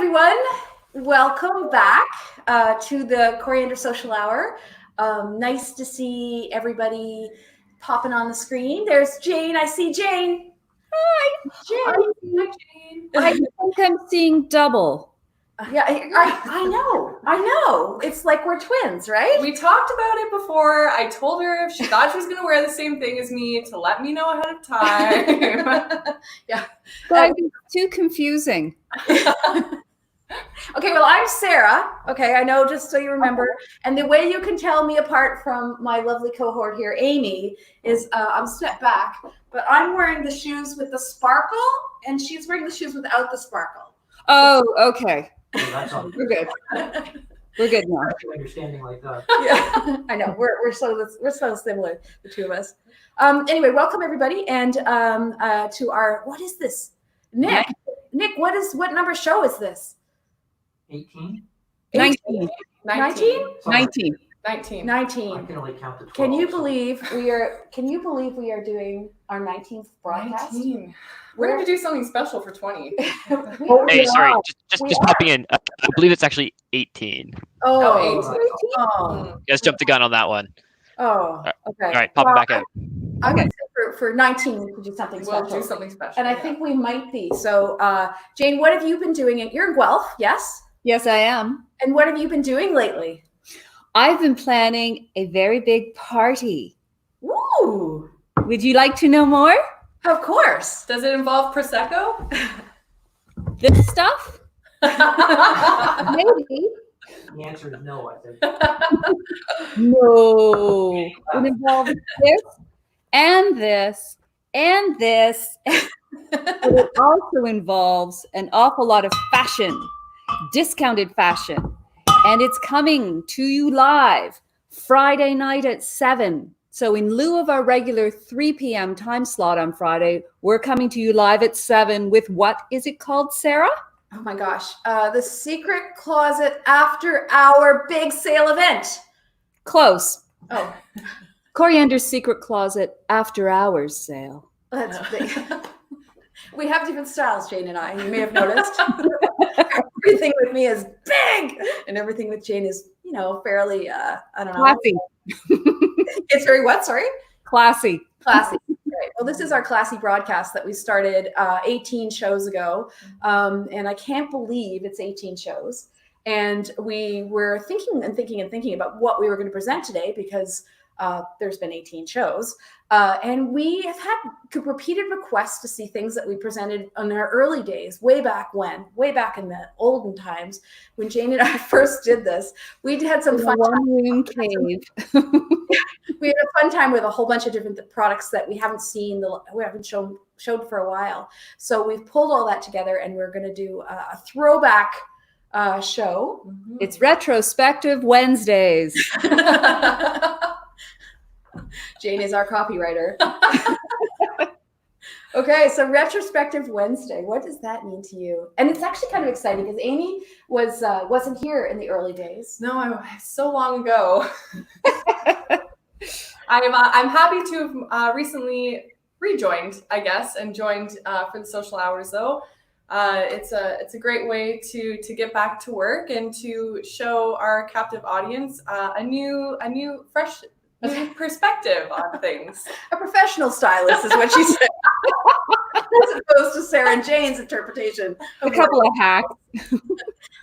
everyone. Welcome back to the Coriander Social Hour. Nice to see everybody popping on the screen. There's Jane. I see Jane. Hi, Jane. Hi, Jane. I think I'm seeing double. Yeah, I know. It's like we're twins, right? We talked about it before. I told her if she thought she was going to wear the same thing as me to let me know ahead of time. Yeah. Guys, it's too confusing. Okay, well, I'm Sarah. Okay, I know, just so you remember. And the way you can tell me apart from my lovely cohort here, Amy, is I'm stepped back, but I'm wearing the shoes with the sparkle, and she's wearing the shoes without the sparkle. Oh, okay. Yeah, that's all. We're good. We're good now. Understanding like that. Yeah, I know. We're so similar, the two of us. Anyway, welcome everybody, and to our, what is this? Nick, what number show is this? 18? 19. 19? 19. 19. 19. I can only count to 12. Can you believe we are doing our 19th broadcast? 19. We're going to do something special for 20. Hey, sorry, just popping in. I believe it's actually 18. Oh, 18. 18. Oh. You guys jumped the gun on that one. Oh, okay. All right, popping back out. I'm going to say for 19, we could do something We'll special. do something special. And I think we might be. So, Jane, what have you been doing? You're in Guelph, yes? Yes, I am. And what have you been doing lately? I've been planning a very big party. Ooh, Would you like to know more? of course. Does it involve Prosecco? This stuff? Maybe. The answer is no, I think. No. It involves this and this and this. But it also involves an awful lot of fashion, discounted fashion. And it's coming to you live Friday night at 7. So in lieu of our regular 3 p.m. time slot on Friday, we're coming to you live at 7 with what is it called, Sarah? Oh my gosh. The Secret Closet After Hour Big Sale Event. Close. Oh, Coriander's Secret Closet After Hours sale. that's big. We have different styles, Jane and I. You may have noticed. Everything with me is big, and everything with Jane is, fairly, I don't know. Classy. It's very what? Sorry? Classy. Classy. Right. Well, this is our classy broadcast that we started 18 shows ago. And I can't believe it's 18 shows. And we were thinking about what we were going to present today because there's been 18 shows. And we have had repeated requests to see things that we presented in our early days, way back in the olden times when Jane and I first did this. We had some fun one-room cave. We had a fun time with a whole bunch of different products that we haven't showed for a while. So we've pulled all that together, and we're going to do a throwback show. Mm-hmm. It's Retrospective Wednesdays. Jane is our copywriter. Okay, so Retrospective Wednesday. What does that mean to you? And it's actually kind of exciting because Amy wasn't here in the early days. No, so long ago. I'm happy to have recently rejoined, I guess, and joined for the social hours. Though it's a great way to get back to work and to show our captive audience a new fresh perspective on things. A professional stylist is what she said, as opposed to Sarah and Jane's interpretation. A couple of hacks.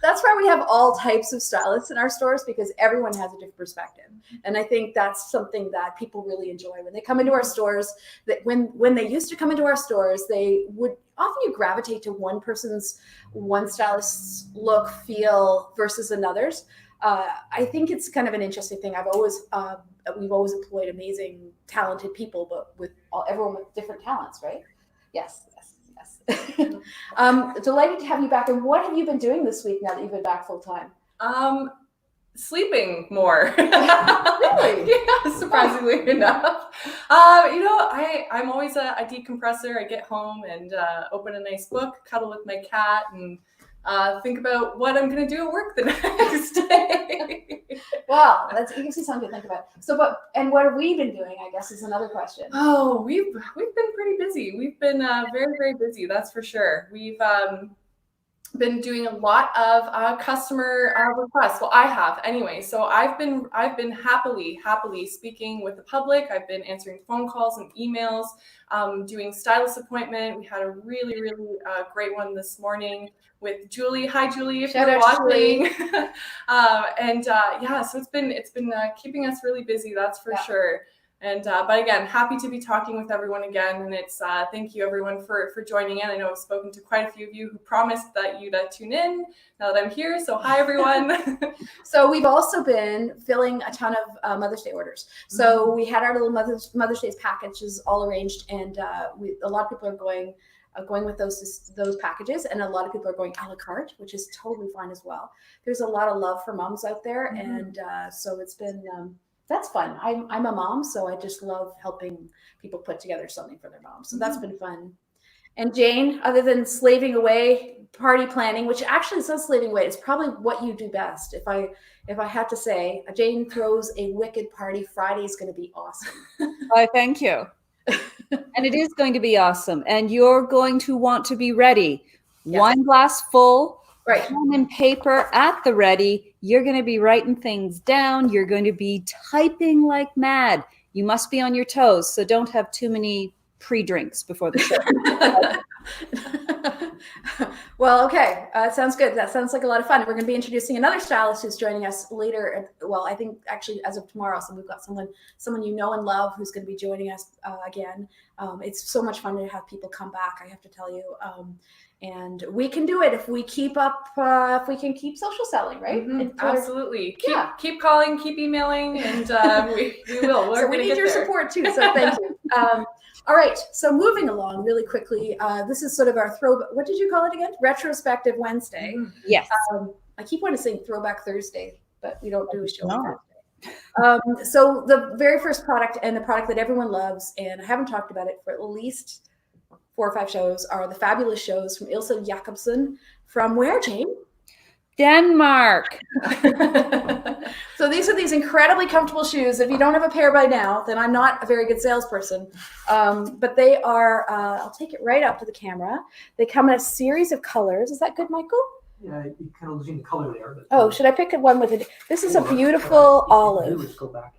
That's why we have all types of stylists in our stores, because everyone has a different perspective. And I think that's something that people really enjoy when they come into our stores. That when they used to come into our stores, they would often gravitate to one stylist's look, feel versus another's. I think it's kind of an interesting thing. We've always employed amazing, talented people, but with everyone with different talents, right? Yes. Delighted to have you back. And what have you been doing this week now that you've been back full time? Sleeping more. Really? Yeah, surprisingly enough. I'm always a decompressor. I get home and open a nice book, cuddle with my cat, and think about what I'm going to do at work the next day. Wow, that's you can see something to think about. So, and what have we been doing? I guess is another question. Oh, we've been pretty busy. We've been very, very busy. That's for sure. We've been doing a lot of customer requests. Well, I have anyway. So I've been happily speaking with the public. I've been answering phone calls and emails, doing stylist appointment. We had a really great one this morning with Julie. Hi, Julie, if Shout you're out to watching. So it's been keeping us really busy. That's for sure. And but again, happy to be talking with everyone again. And it's thank you everyone for joining in. I know I've spoken to quite a few of you who promised that you'd tune in now that I'm here. So hi everyone. So we've also been filling a ton of Mother's Day orders. So we had our little Mother's Day packages all arranged, and a lot of people are going with those packages, and a lot of people are going a la carte, which is totally fine as well. There's a lot of love for moms out there, and so it's been. That's fun. I'm a mom, so I just love helping people put together something for their mom. So that's been fun. And Jane, other than slaving away, party planning, which actually is not slaving away, it's probably what you do best. If I had to say, Jane throws a wicked party. Friday is going to be awesome. Why, thank you. And it is going to be awesome. And you're going to want to be ready. Yes. Wine glass full. Right. Pen and paper at the ready. You're going to be writing things down. You're going to be typing like mad. You must be on your toes, so don't have too many pre-drinks before the show. Well, okay. Sounds good. That sounds like a lot of fun. We're going to be introducing another stylist who's joining us later. Well, I think actually as of tomorrow. So we've got someone you know and love who's going to be joining us again. It's so much fun to have people come back, I have to tell you. And we can do it if we keep up, if we can keep social selling, right? Absolutely. Keep calling, keep emailing, and we will. So we need your support too. So thank you. All right. So moving along really quickly, this is sort of our what did you call it again? Retrospective Wednesday. Yes. I keep wanting to say Throwback Thursday, but we don't do a show on Thursday. So the very first product, and the product that everyone loves, and I haven't talked about it for at least 4 or 5 shows, are the fabulous shows from Ilse Jacobsen. From where, Jane? Denmark. So these are these incredibly comfortable shoes. If you don't have a pair by now, then I'm not a very good salesperson. But they are, I'll take it right up to the camera. They come in a series of colors. Is that good, Michael? Yeah, you kind of losing the color there. But, Oh, should I pick one with it? This is a beautiful olive. Let's go back.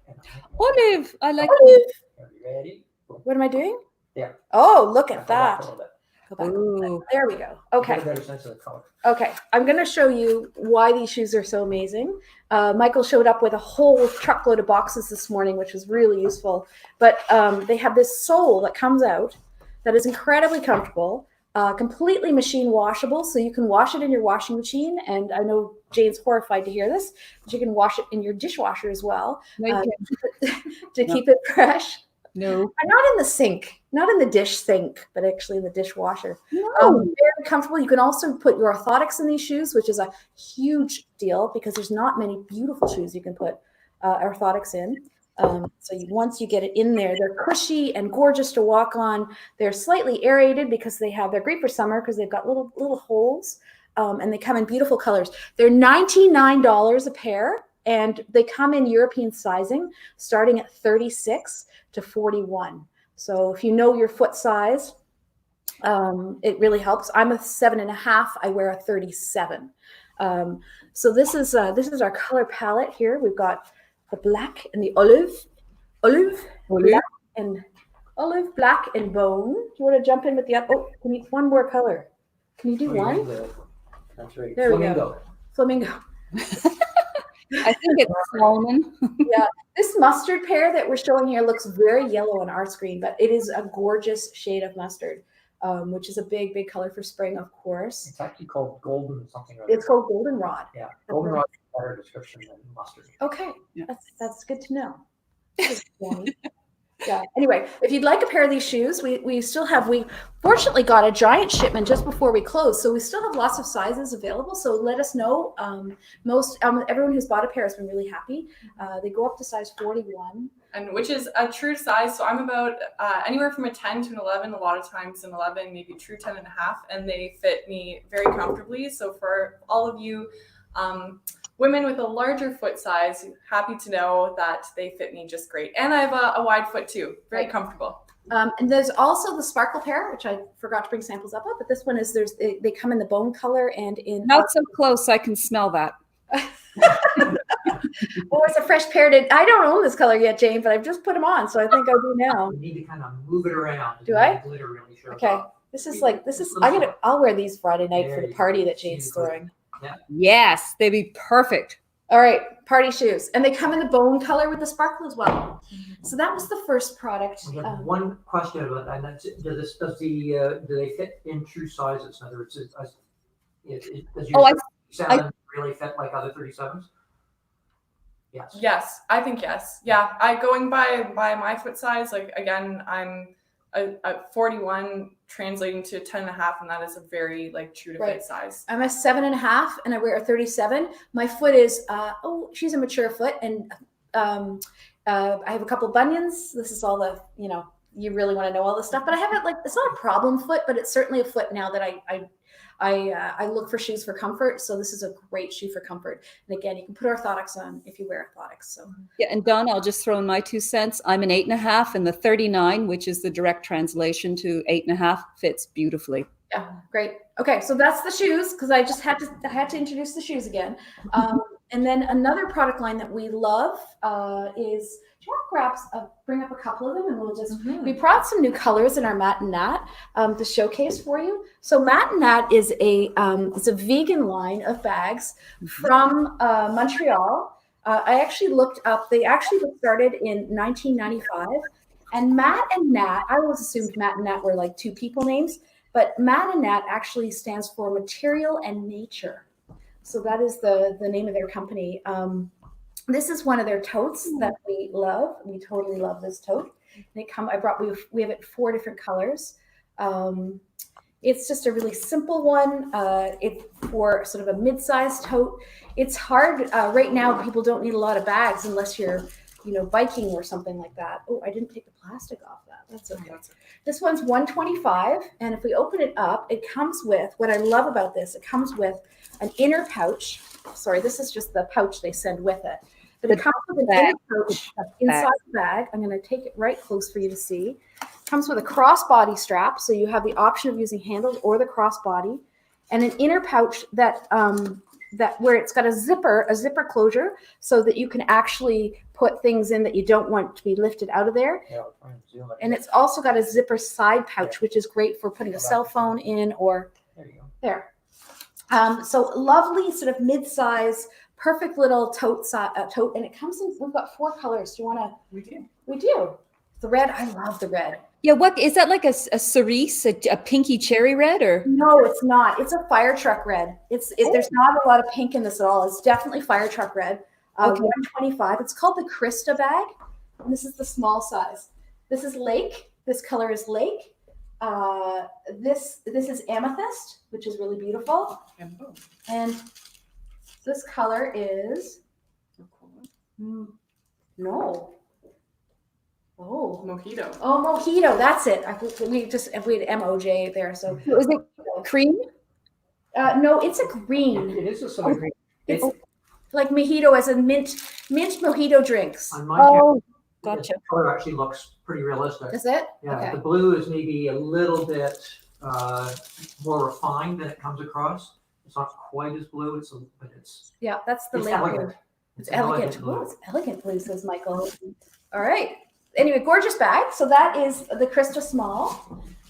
Olive. I like Olive. Are you ready? What am I doing? There. Oh, look at Go back that. a little bit. Go back. Ooh. There we go. Okay. Get a better sense of the color. Okay, I'm going to show you why these shoes are so amazing. Michael showed up with a whole truckload of boxes this morning, which was really useful. But they have this sole that comes out that is incredibly comfortable, completely machine washable. So you can wash it in your washing machine. And I know Jane's horrified to hear this, but you can wash it in your dishwasher as well to keep it fresh. No. Not in the sink, not in the dish sink, but actually in the dishwasher. No. Very comfortable. You can also put your orthotics in these shoes, which is a huge deal because there's not many beautiful shoes you can put orthotics in. Once you get it in there, they're cushy and gorgeous to walk on. They're slightly aerated because they're great for summer because they've got little holes, and they come in beautiful colors. They're $99 a pair. And they come in European sizing, starting at 36 to 41. So if you know your foot size, it really helps. I'm a 7.5. I wear a 37. So this is our color palette here. We've got the black and the black and bone. Do you want to jump in with the can you one more color? Can you do one? That's right. There we go. Flamingo. I think it's Solomon. Yeah, this mustard pair that we're showing here looks very yellow on our screen, but it is a gorgeous shade of mustard, which is a big color for spring, of course. It's actually called golden something. It's called goldenrod. Yeah, goldenrod is a better description than mustard. Okay, Yeah. that's good to know. Yeah. Anyway, if you'd like a pair of these shoes, we fortunately got a giant shipment just before we closed, so we still have lots of sizes available. So let us know. Everyone who's bought a pair has been really happy. They go up to size 41, and which is a true size. So I'm about anywhere from a 10 to an 11. A lot of times an 11, maybe true 10.5, and they fit me very comfortably. So for all of you. Women with a larger foot size, happy to know that they fit me just great. And I have a wide foot too, very comfortable. And there's also the sparkle pair, which I forgot to bring samples up of, but this one is they come in the bone color and in Not so close, I can smell that. Oh, it's a fresh pair. I don't own this color yet, Jane, but I've just put them on, so I think I do now. You need to kind of move it around. Do I? The glitter really shows Okay, up. I'll wear these Friday night for There the you party go. that Jane's throwing. Yes, they'd be perfect. All right, party shoes, and they come in the bone color with the sparkle as well. So that was the first product. We have one question about that. And that's, do they fit in true sizes? In other words, does your 37 really fit like other 37s? Yes. Yes, I think yes. Yeah, going by my foot size. Like again, I'm a 41 translating to 10 and a half, and that is a very like true to Right. fit size. I'm a 7.5, and I wear a 37. My foot is she's a mature foot, and I have a couple bunions. This is all the you really want to know all this stuff, but I have it it's not a problem foot, but it's certainly a foot now that I look for shoes for comfort. So this is a great shoe for comfort. And again, you can put orthotics on if you wear orthotics. So Yeah, and Don, I'll just throw in my 2 cents. I'm an 8.5, and the 39, which is the direct translation to 8.5, fits beautifully. yeah, great. Okay, so that's the shoes because I just had to introduce the shoes again. And then another product line that we love is. Do you want to bring up a couple of them, and we'll just we brought some new colors in our Matte and Nat to showcase for you. So Matte and Nat is it's a vegan line of bags from Montreal. I actually looked up. They actually started in 1995, and Matte and Nat. I always assumed Matte and Nat were like two people names, but Matte and Nat actually stands for material and nature. So that is the name of their company. This is one of their totes that we love. We totally love this tote. And we have it in 4 different colors. It's just a really simple one. It's for sort of a mid-sized tote. It's hard right now. People don't need a lot of bags unless you're, biking or something like that. Oh, I didn't take the plastic off that. That's okay. This one's $125, and if we open it up, it comes with what I love about this. It comes with an inner pouch. Sorry, this is just the pouch they send with it. But it comes with an inner pouch inside the bag. I'm going to take it right close for you to see. It comes with a crossbody strap, so you have the option of using handles or the crossbody, and an inner pouch that where it's got a zipper closure, so that you can actually put things in that you don't want to be lifted out of there. Yeah, I'll try and zoom it. And it's also got a zipper side pouch, which is great for putting a cell phone in or There you go. there. So lovely sort of mid-size, perfect little tote, and it comes in. We've got 4 colors. Do you want to? We do. We do. The red. I love the red. Yeah, what is that, like a cerise, a pinky cherry red, or? No, it's not. It's a fire truck red. There's not a lot of pink in this at all. It's definitely fire truck red. Okay. 125. It's called the Krista bag, and this is the small size. This is lake. This color is lake. This is amethyst, which is really beautiful. And this color is no. Oh, Mojito. Oh, mojito. That's it. We had MOJ there. So Is it cream? no, it's a green. It is a sort of green. It's like mojito as a mint mojito drinks. On my Oh, camera, gotcha. the color actually looks pretty realistic. Is it? Yeah, Okay. the blue is maybe a little bit more refined than it comes across. It's not quite as blue, but it's Yeah, that's the it's lake blue. elegant. It's an elegant. blue. Oh, it's elegant blue, says Michael. All right. Anyway, gorgeous bag. So that is the Krista Small.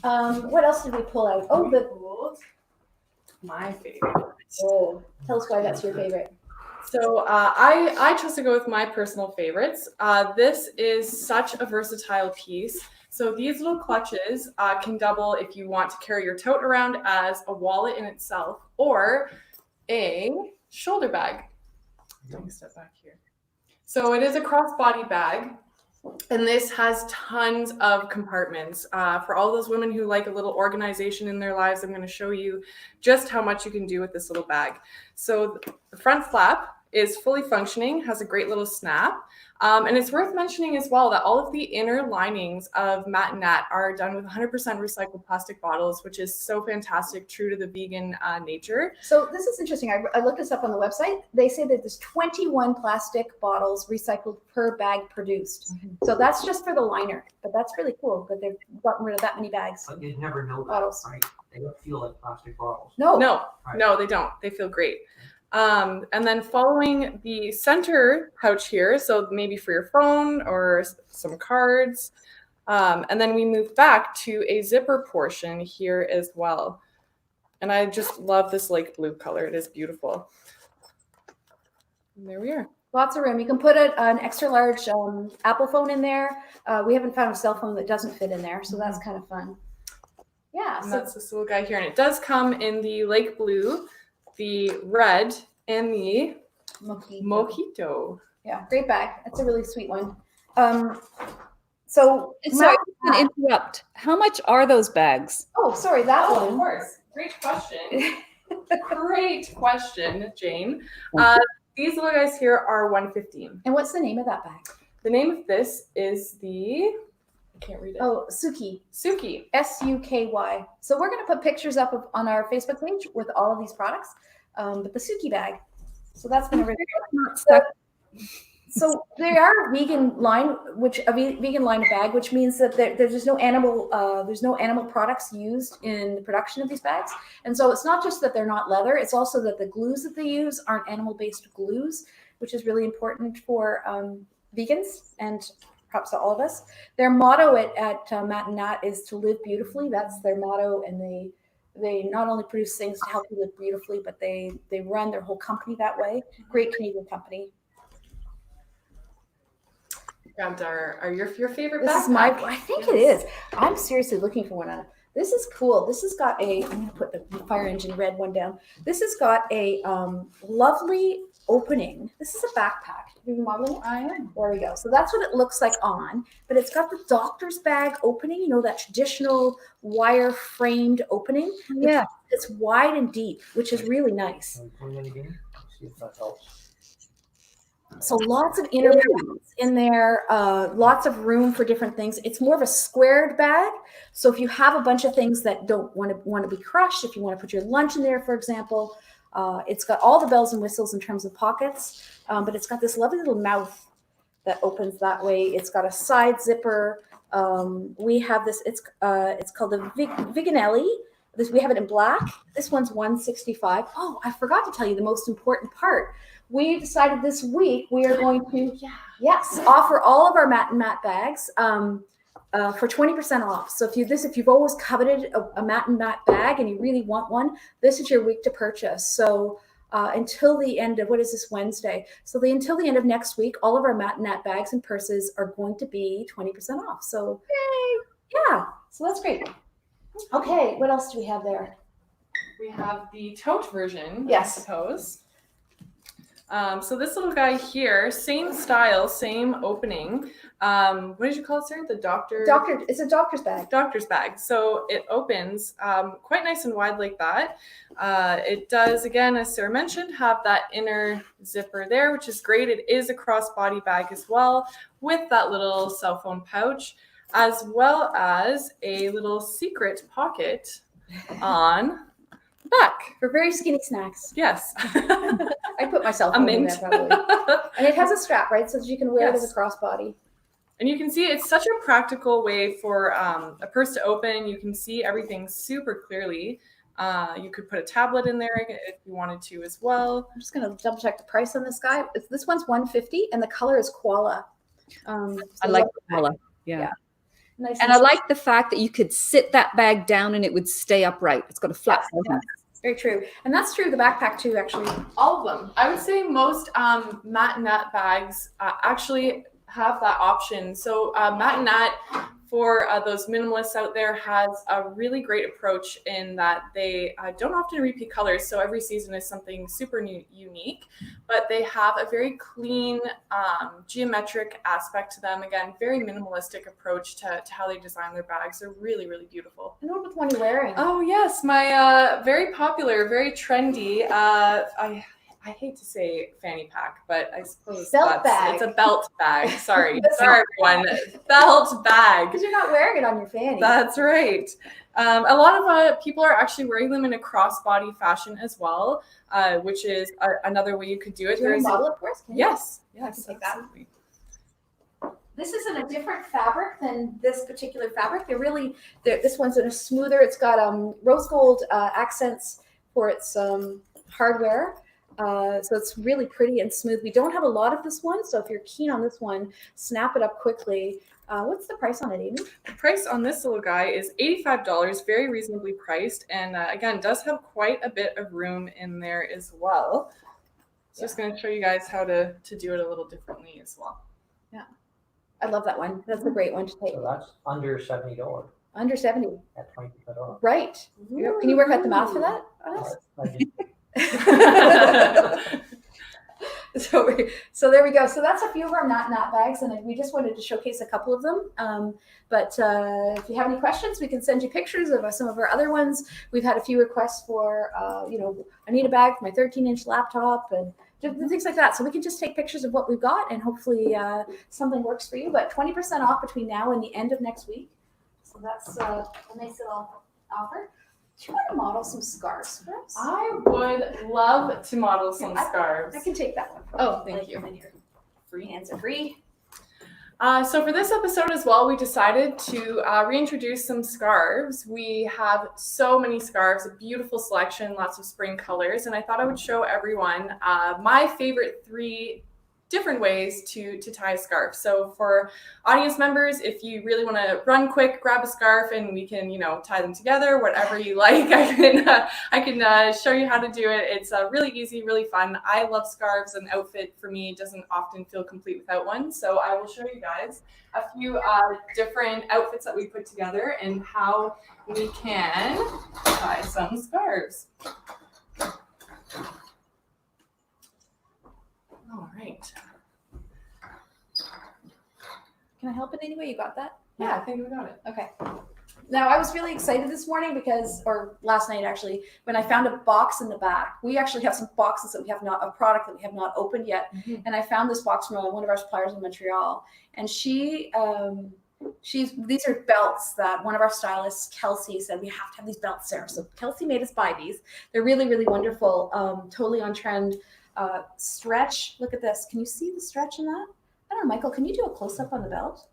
What else did we pull out? Oh, My favorite. tell us why that's your favorite. So I chose to go with my personal favorites. This is such a versatile piece. So these little clutches can double if you want to carry your tote around as a wallet in itself or a shoulder bag. Take a step back here. So it is a crossbody bag. And this has tons of compartments. For all those women who like a little organization in their lives, I'm going to show you just how much you can do with this little bag. So the front flap is fully functioning, has a great little snap. And it's worth mentioning as well that all of the inner linings of Matt Nat are done with 100% recycled plastic bottles, which is so fantastic, true to the vegan nature. So this is interesting. I looked this up on the website. They say that there's 21 plastic bottles recycled per bag produced. So that's just for the liner, but that's really cool that they've gotten rid of that many bags. But you'd never know that, Bottles. right? They don't feel like plastic bottles. No. No, they don't. They feel great. And then following the center pouch here, so maybe for your phone or some cards. And then we move back to a zipper portion here as well. And I just love this lake blue color. It is beautiful. And there we are. Lots of room. You can put an extra large Apple phone in there. We haven't found a cell phone that doesn't fit in there, so that's kind of fun. Yeah. And So that's this little guy here. And it does come in the lake blue, the red, and the mojito. Yeah, great bag. That's a really sweet one. So Sorry, I'm going to interrupt. How much are those bags? oh, sorry, that Oh, of one. course. Great question. Great question, Jane. These little guys here are $115. And what's the name of that bag? The name of this is I can't read it. Oh, Suki. Suki. Suky. So we're going to put pictures up on our Facebook page with all of these products, but the Suki bag. So that's been a really so they are vegan line, vegan line of bag, which means that there's no animal products used in the production of these bags. And so it's not just that they're not leather; it's also that the glues that they use aren't animal-based glues, which is really important for vegans and perhaps to all of us. Their motto at Matt and Nat is to live beautifully. That's their motto, and they not only produce things to help you live beautifully, but they run their whole company that way. Great Canadian company. Grabbed your favorite This is backpack. I think it is. I'm seriously looking for one on it. This is cool. This has got I'm going to put the fire engine red one down. This has got a lovely opening. This is a backpack. Are you modeling it? I am. There we go. So that's what it looks like on, but it's got the doctor's bag opening, that traditional wire framed opening. Yeah. It's wide and deep, which is really nice. Point it again. See if that helps. So lots of inner pockets in there, lots of room for different things. It's more of a squared bag. So if you have a bunch of things that don't want to be crushed, if you want to put your lunch in there, for example, it's got all the bells and whistles in terms of pockets, but it's got this lovely little mouth that opens that way. It's got a side zipper. We have this. It's called the Viganelli. We have it in black. This one's $165. Oh, I forgot to tell you the most important part. We decided this week we are going to offer all of our Matt and Matt bags for 20% off. So if you've always coveted a Matt and Matt bag and you really want one, this is your week to purchase. So until the end of Wednesday. So until the end of next week, all of our Matt and Matt bags and purses are going to be 20% off. So yeah, so that's great. Okay, what else do we have there? We have the tote version, Yes. I suppose. So this little guy here, same style, same opening. What did you call it, sir? It's a doctor's bag. Doctor's bag. So it opens quite nice and wide like that. It does, again, as Sarah mentioned, have that inner zipper there, which is great. It is a crossbody bag as well, with that little cell phone pouch, as well as a little secret pocket on the back. For very skinny snacks. Yes. I put myself A in mint. there probably. And it has a strap, right? So that you can wear it as a crossbody. And you can see it's such a practical way for a purse to open. You can see everything super clearly. You could put a tablet in there if you wanted to as well. I'm just going to double check the price on this guy. This one's $150 and the color is koala. I like the color. Yeah. Nice And I like the fact that you could sit that bag down and it would stay upright. It's got a flat bottom. very true. And that's true of the backpack too, actually. All of them. I would say most Matt and Nat bags actually have that option. So Matt and Nat, for those minimalists out there, has a really great approach in that they don't often repeat colors. So every season is something super unique, but they have a very clean geometric aspect to them. Again, very minimalistic approach to how they design their bags. They're really, really beautiful. I know what one you're wearing. Oh yes, my very popular, very trendy. I I hate to say fanny pack, but I suppose Belt bag. it's a belt bag. Sorry, That's sorry everyone. Belt bag. Because you're not wearing it on your fanny. That's right. A lot of people are actually wearing them in a crossbody fashion as well, which is another way you could do it. Do you want to model it for us? Can you? Yes, yes, take that. absolutely. This is in a different fabric than this particular fabric. This one's in a smoother. It's got rose gold accents for its hardware. So it's really pretty and smooth. We don't have a lot of this one, so if you're keen on this one, snap it up quickly. What's the price on it, Amy? The price on this little guy is $85, very reasonably priced, and again, does have quite a bit of room in there as well. So just going to show you guys how to do it a little differently as well. Yeah, I love that one. That's a great one to take. So that's under $70 Under 70. at 20% off. Right. Can you work out the math for that? I did. So there we go. So that's a few of our knot bags, and we just wanted to showcase a couple of them. But if you have any questions, we can send you pictures of some of our other ones. We've had a few requests for, I need a bag for my 13-inch laptop and things like that. So we can just take pictures of what we've got, and hopefully something works for you. But 20% off between now and the end of next week. So that's a nice little offer. Do you want to model some scarves for us? I would love to model some scarves. I can take that one. Oh, thank you. Free hands are free. So for this episode as well, we decided to reintroduce some scarves. We have so many scarves, a beautiful selection, lots of spring colors, and I thought I would show everyone my favorite 3 different ways to tie a scarf. So for audience members, if you really want to run quick, grab a scarf and we can, tie them together, whatever you like. I can show you how to do it. It's really easy, really fun. I love scarves. An outfit for me doesn't often feel complete without one. So I will show you guys a few different outfits that we put together and how we can tie some scarves. All right. Can I help in any way? You got that? Yeah, I think we got it. Okay. Now, I was really excited this morning or last night actually, when I found a box in the back. We actually have some boxes that we have not, a product that we have not opened yet. Mm-hmm. And I found this box from one of our suppliers in Montreal. And these are belts that one of our stylists, Kelsey, said we have to have these belts, Sarah. So Kelsey made us buy these. They're really, really wonderful, totally on trend. Stretch, look at this. Can you see the stretch in that? I don't know, Michael, can you do a close-up on the belt?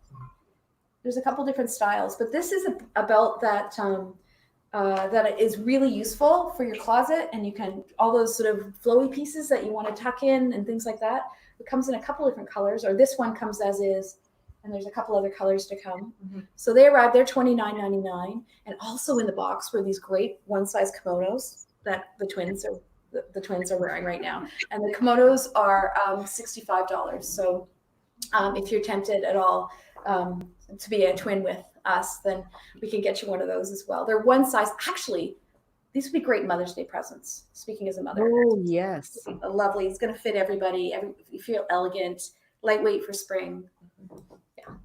There's a couple different styles, but this is a belt that that is really useful for your closet, and you can, all those sort of flowy pieces that you want to tuck in and things like that. It comes in a couple different colors, or this one comes as is, and there's a couple other colors to come. Mm-hmm. So they arrived, they're $29.99, and also in the box were these great one-size kimonos that the twins are wearing right now. And the kimonos are $65. So if you're tempted at all to be a twin with us, then we can get you one of those as well. They're one size. Actually, these would be great Mother's Day presents. Speaking as a mother. Oh, yes. Lovely. It's going to fit everybody. You feel elegant, lightweight for spring. Yeah.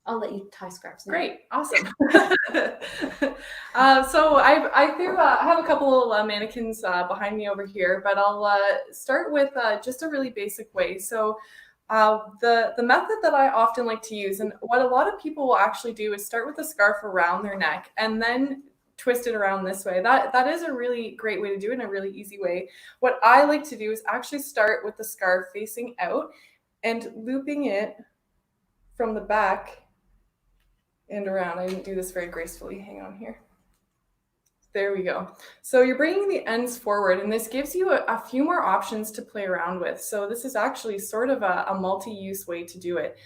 I'll let you tie scarves now. Great. Awesome. So I have a couple mannequins behind me over here, but I'll start with just a really basic way. So the method that I often like to use, and what a lot of people will actually do, is start with a scarf around their neck and then twist it around this way. That is a really great way to do it, and a really easy way. What I like to do is actually start with the scarf facing out and looping it from the back and around. I didn't do this very gracefully. Hang on here. There we go. So you're bringing the ends forward, and this gives you a few more options to play around with. So this is actually sort of a multi-use way to do it.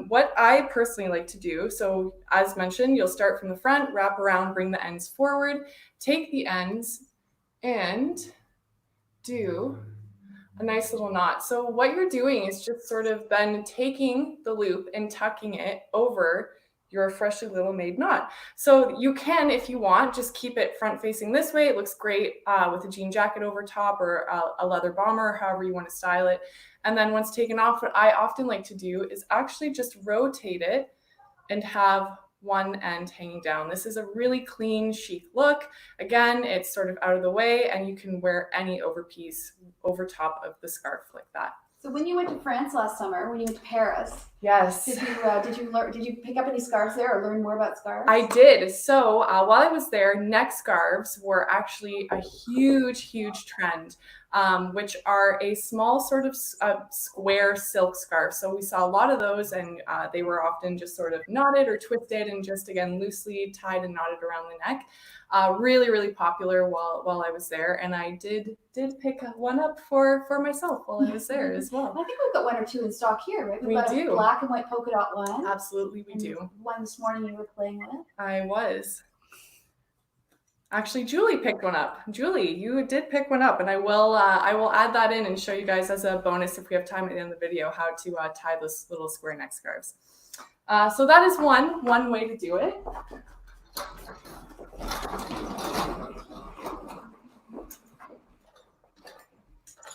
What I personally like to do, so as mentioned, you'll start from the front, wrap around, bring the ends forward, take the ends and do a nice little knot. So what you're doing is just sort of then taking the loop and tucking it over your freshly little made knot. So you can, if you want, just keep it front facing this way. It looks great with a jean jacket over top, or a leather bomber, however you want to style it. And then once taken off, what I often like to do is actually just rotate it and have one end hanging down. This is a really clean, chic look. Again, it's sort of out of the way, and you can wear any overpiece over top of the scarf like that. So when you went to France last summer, when you went to Paris, Yes. did you pick up any scarves there or learn more about scarves? I did. So while I was there, neck scarves were actually a huge trend, which are a small sort of square silk scarf. So we saw a lot of those, and they were often just sort of knotted or twisted and just, again, loosely tied and knotted around the neck. Really popular while I was there, and I did pick one up for myself while I was there as well. I think we've got one or two in stock here, right? We've We got do. a black and white polka dot one. Absolutely, we and do. One this morning you were playing with. I was. Actually, Julie picked one up. Julie, you did pick one up, and I will add that in and show you guys as a bonus if we have time at the end of the video how to tie those little square neck scarves. So that is one way to do it.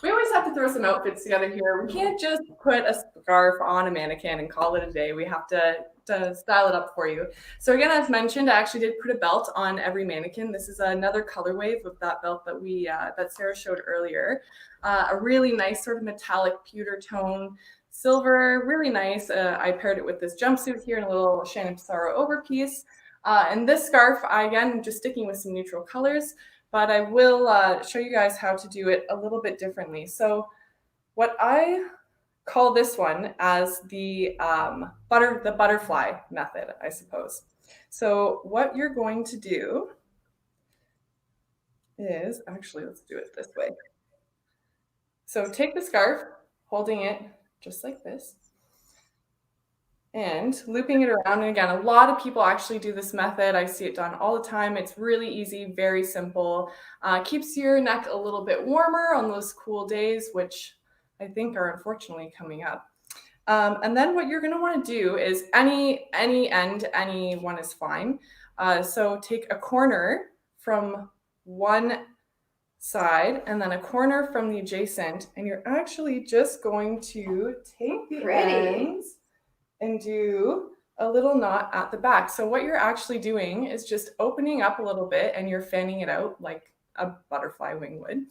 We always have to throw some outfits together here. We can't just put a scarf on a mannequin and call it a day. We have to style it up for you. So again, as mentioned, I actually did put a belt on every mannequin. This is another color wave of that belt that that Sarah showed earlier. A really nice sort of metallic pewter tone, silver, really nice. I paired it with this jumpsuit here and a little Shannon Pissarro overpiece. And this scarf, I'm just sticking with some neutral colors, but I will show you guys how to do it a little bit differently. So what I call this one as the butterfly method, I suppose. So what you're going to do is, actually, let's do it this way. So take the scarf, holding it just like this, and looping it around. And again, a lot of people actually do this method. I see it done all the time. It's really easy, very simple. Keeps your neck a little bit warmer on those cool days, which I think are unfortunately coming up. And then what you're going to want to do is any end, any one is fine. So take a corner from one side and then a corner from the adjacent, and you're actually just going to take the ends and do a little knot at the back. So what you're actually doing is just opening up a little bit, and you're fanning it out like a butterfly wing would.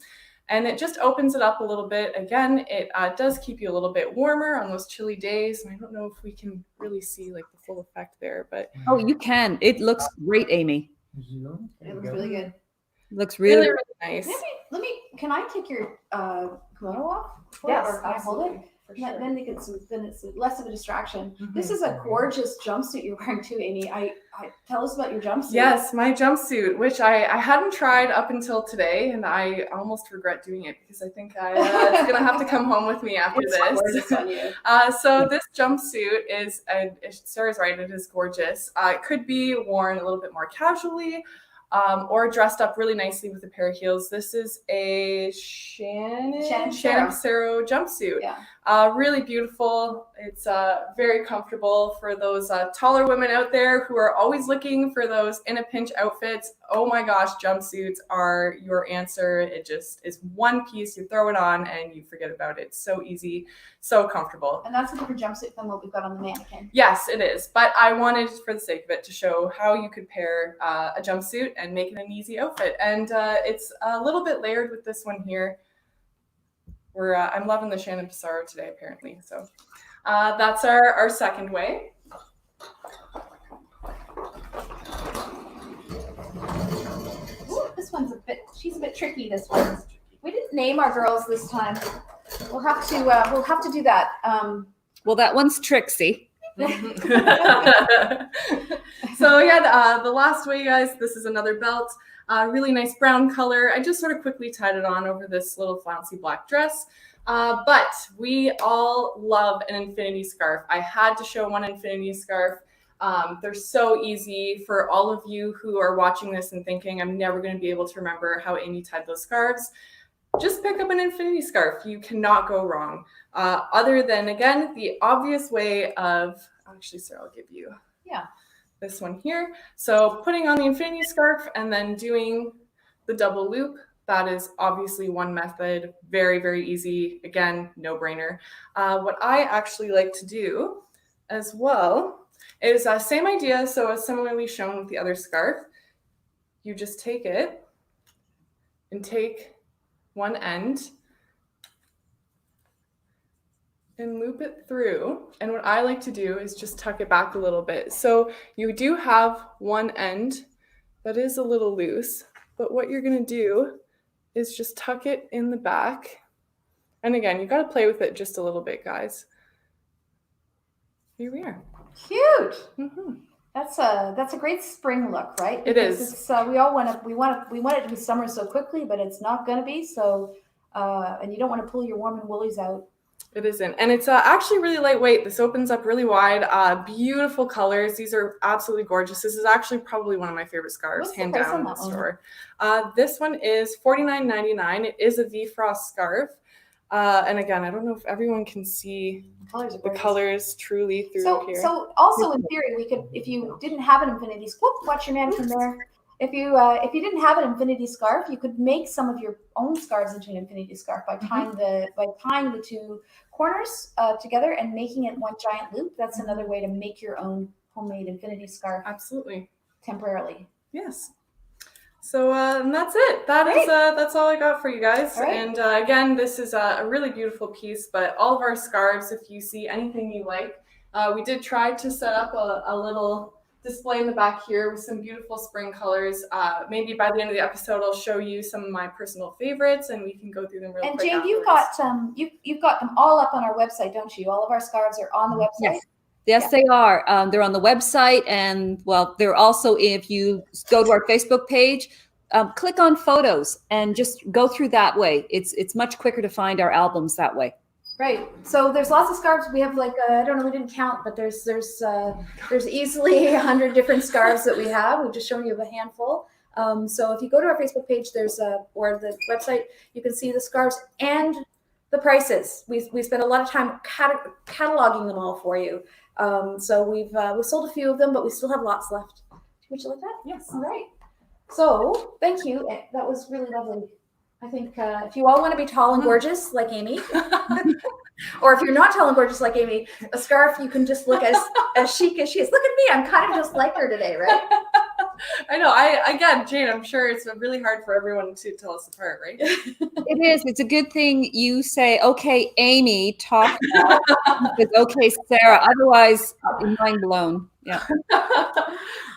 And it just opens it up a little bit. Again, it does keep you a little bit warmer on those chilly days. And I don't know if we can really see like the full effect there, but. Oh, you can. It looks great, Amy. It looks really good. Looks really nice. Can I take your kimono off? Yes, or I hold it? for sure. Then it's less of a distraction. Mhm. This is a gorgeous jumpsuit you're wearing too, Amy. I tell us about your jumpsuit. Yes, my jumpsuit, which I hadn't tried up until today, and I almost regret doing it because I think it's gonna have to come home with me after It's this. gorgeous on you. So this jumpsuit is, Sarah's right, it is gorgeous. It could be worn a little bit more casually, or dressed up really nicely with a pair of heels. This is a Shannon Pissarro jumpsuit. Yeah. Really beautiful. It's very comfortable for those taller women out there who are always looking for those in a pinch outfits. Oh my gosh, jumpsuits are your answer. It just is one piece. You throw it on and you forget about it. So easy, so comfortable. And that's a different jumpsuit than what we've got on the mannequin. Yes, it is. But I wanted, for the sake of it, to show how you could pair a jumpsuit and make it an easy outfit. And it's a little bit layered with this one here. I'm loving the Shannon Pissarro today, apparently. So that's our second way. Ooh, this one's she's a bit tricky, this one. We didn't name our girls this time. We'll have to do that. well. That one's Trixie. So yeah, the last way, guys, this is another belt. Really nice brown color. I just sort of quickly tied it on over this little flouncy black dress. But we all love an infinity scarf. I had to show one infinity scarf. They're so easy for all of you who are watching this and thinking, I'm never going to be able to remember how Amy tied those scarves. Just pick up an infinity scarf. You cannot go wrong. Other than, again, the obvious way of, actually, Sarah, I'll give you this one here. So putting on the infinity scarf and then doing the double loop. That is obviously one method. Very, very easy. Again, no brainer. What I actually like to do as well It is the same idea. So as similarly shown with the other scarf, you just take it and take one end and loop it through. And what I like to do is just tuck it back a little bit. So you do have one end that is a little loose, but what you're going to do is just tuck it in the back. And again, you got to play with it just a little bit, guys. Here we are. Cute. Mm-hmm. That's a great spring look, right? It Because is. It's, we want it to be summer so quickly, but it's not going to be. So, and you don't want to pull your warm and woolies out. It isn't. And it's actually really lightweight. This opens up really wide. Beautiful colors. These are absolutely gorgeous. This is actually probably one of my favorite scarves, What's the hand price down on in the that one? store. This one is $49.99. It is a V-Frost scarf. And again, I don't know if everyone can see Colors are the gorgeous. colors truly through So, here. so also in theory, we could, if you didn't have an infinity, whoop, watch your man from there. If you didn't have an infinity scarf, you could make some of your own scarves into an infinity scarf by tying the two corners together and making it one giant loop. That's another way to make your own homemade infinity scarf Absolutely. temporarily. Yes. So and that's it. That's all I got for you guys. All right. And again, this is a really beautiful piece. But all of our scarves, if you see anything you like, we did try to set up a little display in the back here with some beautiful spring colors. Maybe by the end of the episode, I'll show you some of my personal favorites, and we can go through them real And quick. Jane, afterwards. you've got them all up on our website, don't you? All of our scarves are on the website. Yes, they are. They're on the website, and well, they're also, if you go to our Facebook page, click on photos and just go through that way. It's much quicker to find our albums that way. Right. So there's lots of scarves. We have like I don't know, we didn't count, but there's easily 100 different scarves that we have. We've just shown you a handful. So if you go to our Facebook page, there's or the website, you can see the scarves and the prices. We spent a lot of time cataloging them all for you. So we've sold a few of them, but we still have lots left. Would you like that? Yes. All right. So thank you. That was really lovely. I think if you all want to be tall and gorgeous like Amy, or if you're not tall and gorgeous like Amy, a scarf, you can just look as chic as she is. Look at me. I'm kind of just like her today, right? I know. Again, Jane, I'm sure it's really hard for everyone to tell us apart, right? It is. It's a good thing you say, okay, Amy, talk now. Because, okay, Sarah. Otherwise, mind blown. Yeah.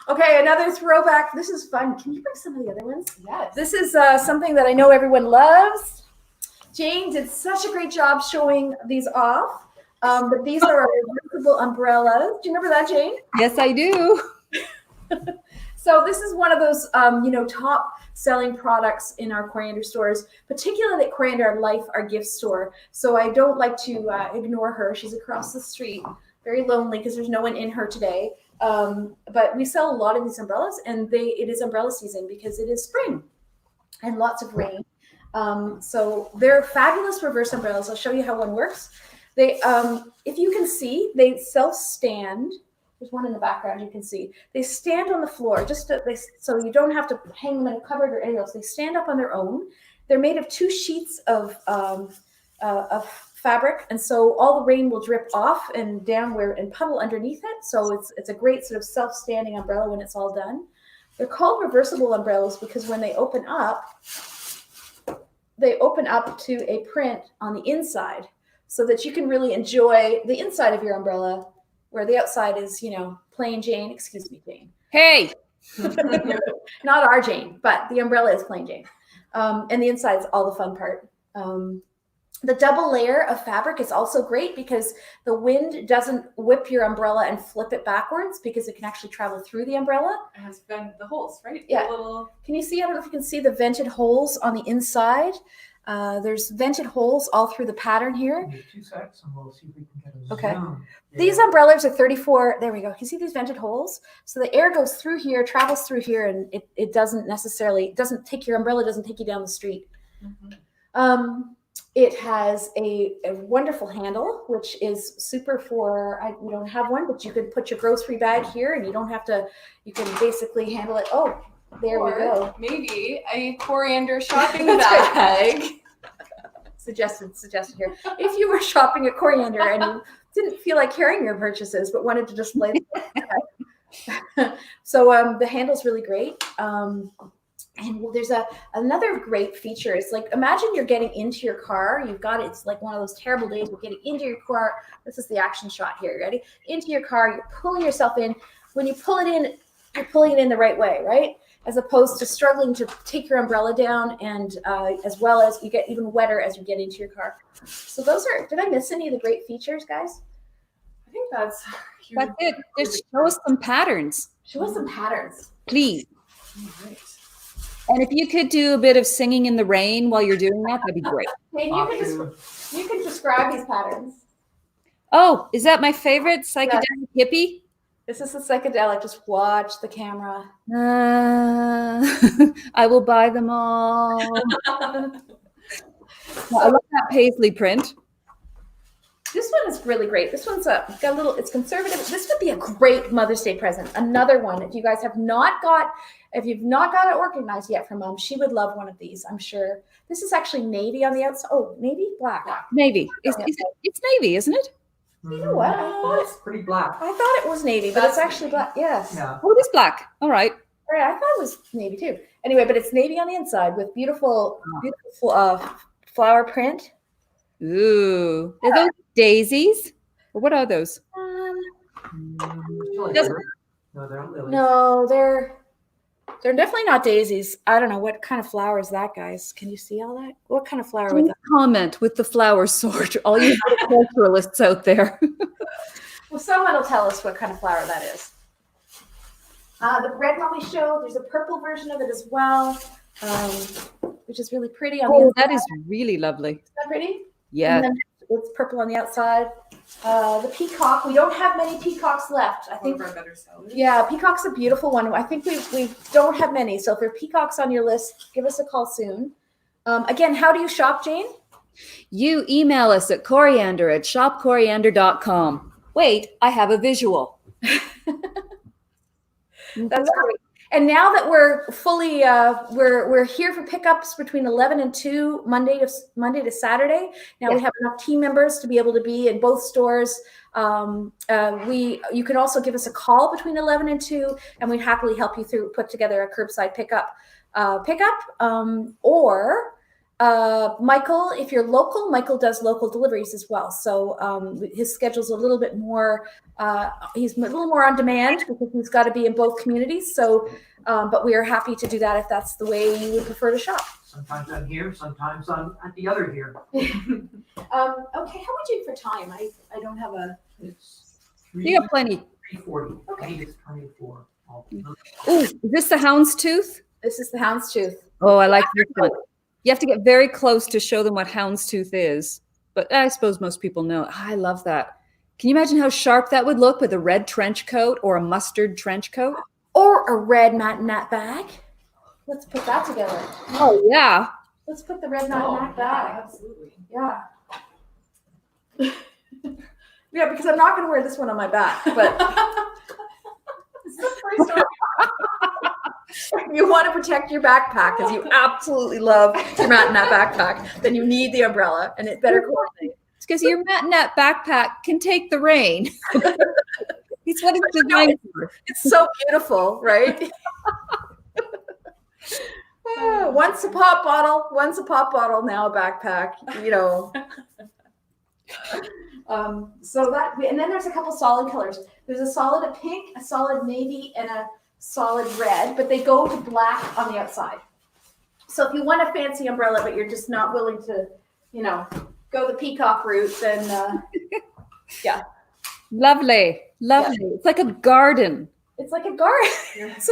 Okay, another throwback. This is fun. Can you bring some of the other ones? Yes. This is something that I know everyone loves. Jane did such a great job showing these off. But these are our reversible umbrellas. Do you remember that, Jane? Yes, I do. So this is one of those, top selling products in our Coriander stores, particularly at Coriander Life, our gift store. So I don't like to ignore her. She's across the street, very lonely because there's no one in her today. But we sell a lot of these umbrellas, and it is umbrella season because it is spring and lots of rain. So they're fabulous reverse umbrellas. I'll show you how one works. They, if you can see, they self-stand. There's one in the background you can see. They stand on the floor, so you don't have to hang them in a cupboard or anything else. They stand up on their own. They're made of 2 sheets of fabric, and so all the rain will drip off and down and puddle underneath it. So it's a great sort of self-standing umbrella when it's all done. They're called reversible umbrellas because when they open up to a print on the inside, so that you can really enjoy the inside of your umbrella, where the outside is, plain Jane. Excuse me, Jane. Hey. Not our Jane, but the umbrella is plain Jane. And the inside is all the fun part. The double layer of fabric is also great because the wind doesn't whip your umbrella and flip it backwards because it can actually travel through the umbrella. It has the holes, right? Yeah. The little... Can you see? I don't know if you can see the vented holes on the inside. There's vented holes all through the pattern here. 2 seconds, and we'll see if we can get a Okay. zoom. These umbrellas are 34. There we go. Can you see these vented holes? So the air goes through here, travels through here, and it doesn't take your umbrella, doesn't take you down the street. Mm-hmm. It has a wonderful handle, which is super for, we don't have one, but you could put your grocery bag here and you don't have to, you can basically handle it. Oh, there we go. Maybe a Coriander shopping bag. suggested here. If you were shopping at Coriander and you didn't feel like carrying your purchases but wanted to just lay them. So the handle's really great. And there's another great feature. It's like, imagine you're getting into your car. You've got, it's like one of those terrible days. You're getting into your car. This is the action shot here. Ready? Into your car. You're pulling yourself in. When you pull it in, you're pulling it in the right way, right? As opposed to struggling to take your umbrella down, and as well as you get even wetter as you get into your car. So those are, did I miss any of the great features, guys? I think that's it. Just show us some patterns. Show us some patterns. Please. All right. And if you could do a bit of singing in the rain while you're doing that, that'd be great. And you can describe these patterns. Oh, is that my favorite psychedelic hippie? This is the psychedelic. Just watch the camera. I will buy them all. I love that paisley print. This one is really great. This one's got a little, it's conservative. This would be a great Mother's Day present. Another one. If you guys have not got, if you've not got it organized yet from Mom, she would love one of these, I'm sure. This is actually navy on the outside. Oh, navy? Black. Navy. It's navy, isn't it? You know what? I thought It's pretty black. I thought it was navy, but it's actually black. Yes. Yeah. Oh, it is black. All right. All right. I thought it was navy too. Anyway, but it's navy on the inside with beautiful flower print. Ooh. Are those daisies? Or what are those? No, they're lilies. No, they're definitely not daisies. I don't know what kind of flower is that, guys. Can you see all that? What kind of flower would Please that? comment with the flower sort. All you horticulturalists out there. Well, someone will tell us what kind of flower that is. The red one we showed, there's a purple version of it as well, which is really pretty on the Oh, inside. that is really lovely. Isn't that pretty? Yeah. And then it's purple on the outside. The peacock, we don't have many peacocks left. I think. One of our better sellers. Yeah, peacock's a beautiful one. I think we don't have many. So if there are peacocks on your list, give us a call soon. Again, how do you shop, Jane? You email us at coriander@shopcoriander.com. Wait, I have a visual. That's great. And now that we're fully, we're here for pickups between 11 and 2, Monday to Saturday. Now we have enough team members to be able to be in both stores. You can also give us a call between 11 and 2, and we'd happily help you put together a curbside pickup. Or Michael, if you're local, Michael does local deliveries as well. So his schedule's a little bit more, he's a little more on demand because he's got to be in both communities. So, but we are happy to do that if that's the way you would prefer to shop. Sometimes I'm here, sometimes I'm at the other here. Okay, how would you for time? I don't have a. It's You got plenty. 3:40. Okay. I think it's 24. Ooh, is this the houndstooth? This is the houndstooth. Oh, I like this one. You have to get very close to show them what houndstooth is. But I suppose most people know. I love that. Can you imagine how sharp that would look with a red trench coat or a mustard trench coat? Or a red matinette bag. Let's put that together. Oh, yeah. Let's put the red matinette bag. Absolutely. Yeah. Yeah, because I'm not going to wear this one on my back, but This is the first time. you want to protect your backpack because you absolutely love your matinette backpack. Then you need the umbrella, and it better coordinate. It's because your matinette backpack can take the rain. It's what it's designed for. It's so beautiful, right? Once a pop bottle, now a backpack, you know. So that, and then there's a couple solid colors. There's a solid pink, a solid navy, and a solid red, but they go to black on the outside. So if you want a fancy umbrella, but you're just not willing to, you know, go the peacock route, then yeah. Lovely. Lovely. Yeah. It's like a garden. It's like a garden. It's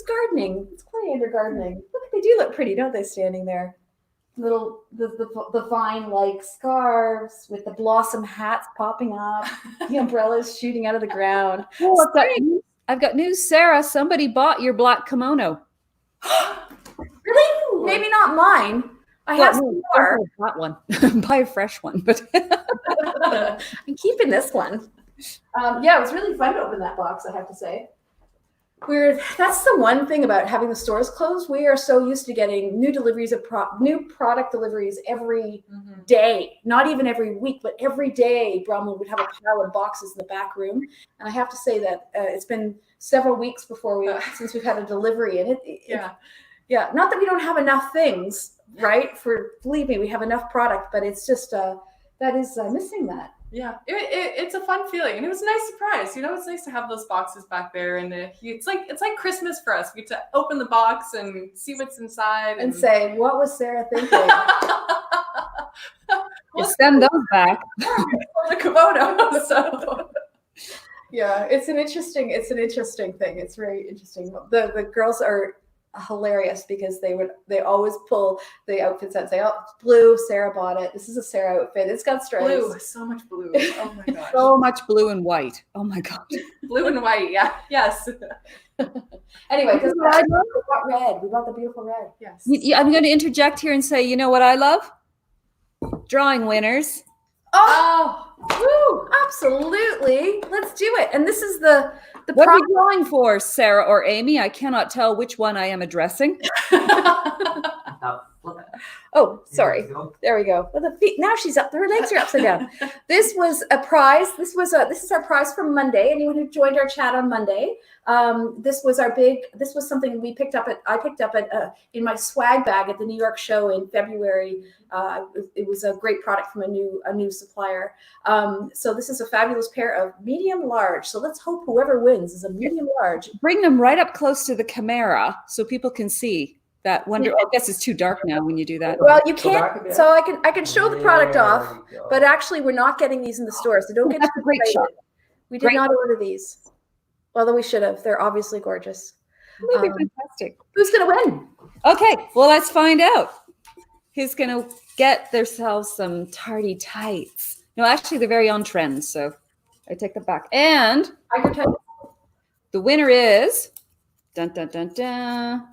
gardening. It's Coriander gardening. Look, they do look pretty, don't they, standing there? Little the vine like scarves with the blossom hats popping up, the umbrellas shooting out of the ground. Oh, I've got news, Sarah. Somebody bought your black kimono. Really? Maybe not mine. I have some more. That one. Buy a fresh one, but I'm keeping this one. Yeah, it was really fun to open that box, I have to say. That's the one thing about having the stores closed. We are so used to getting new deliveries of new product deliveries every day, not even every week, but every day. Bromley would have a pile of boxes in the back room, and I have to say that it's been several weeks since we've had a delivery, and yeah, not that we don't have enough things, right? Believe me, we have enough product, but it's just that is missing that. Yeah, it's a fun feeling, and it was a nice surprise. It's nice to have those boxes back there, and it's like Christmas for us. We get to open the box and see what's inside, and say, "What was Sarah thinking?" Send those back. The Kubota. So. Yeah, it's an interesting thing. It's very interesting. The girls are hilarious because they always pull the outfits out and say, "Oh, blue, Sarah bought it. This is a Sarah outfit. It's got stripes." Blue, so much blue. Oh my gosh. So much blue and white. Oh my god. Blue and white, yeah. Yes. Anyway, because we got red. We got the beautiful red. Yes. I'm going to interject here and say, you know what I love? Drawing winners. Oh, woo, absolutely. Let's do it. And this is the what are you drawing for, Sarah or Amy? I cannot tell which one I am addressing. Oh, sorry. There we go. Well, the feet, now she's up. Her legs are upside down. This was a prize. This is our prize from Monday. Anyone who joined our chat on Monday. This was something I picked up in my swag bag at the New York show in February. It was a great product from a new supplier. So this is a fabulous pair of medium large. So let's hope whoever wins is a medium large. Bring them right up close to the camera so people can see that wonder. I guess it's too dark now when you do that. Well, you can't. So I can show the product off, but actually we're not getting these in the store. So don't get too great shot. We did not order these. Although we should have. They're obviously gorgeous. They're fantastic. Who's going to win? Okay, well, let's find out. Who's going to get themselves some tardy tights? No, actually, they're very on trend, so I take that back. And the winner is dun dun dun dun.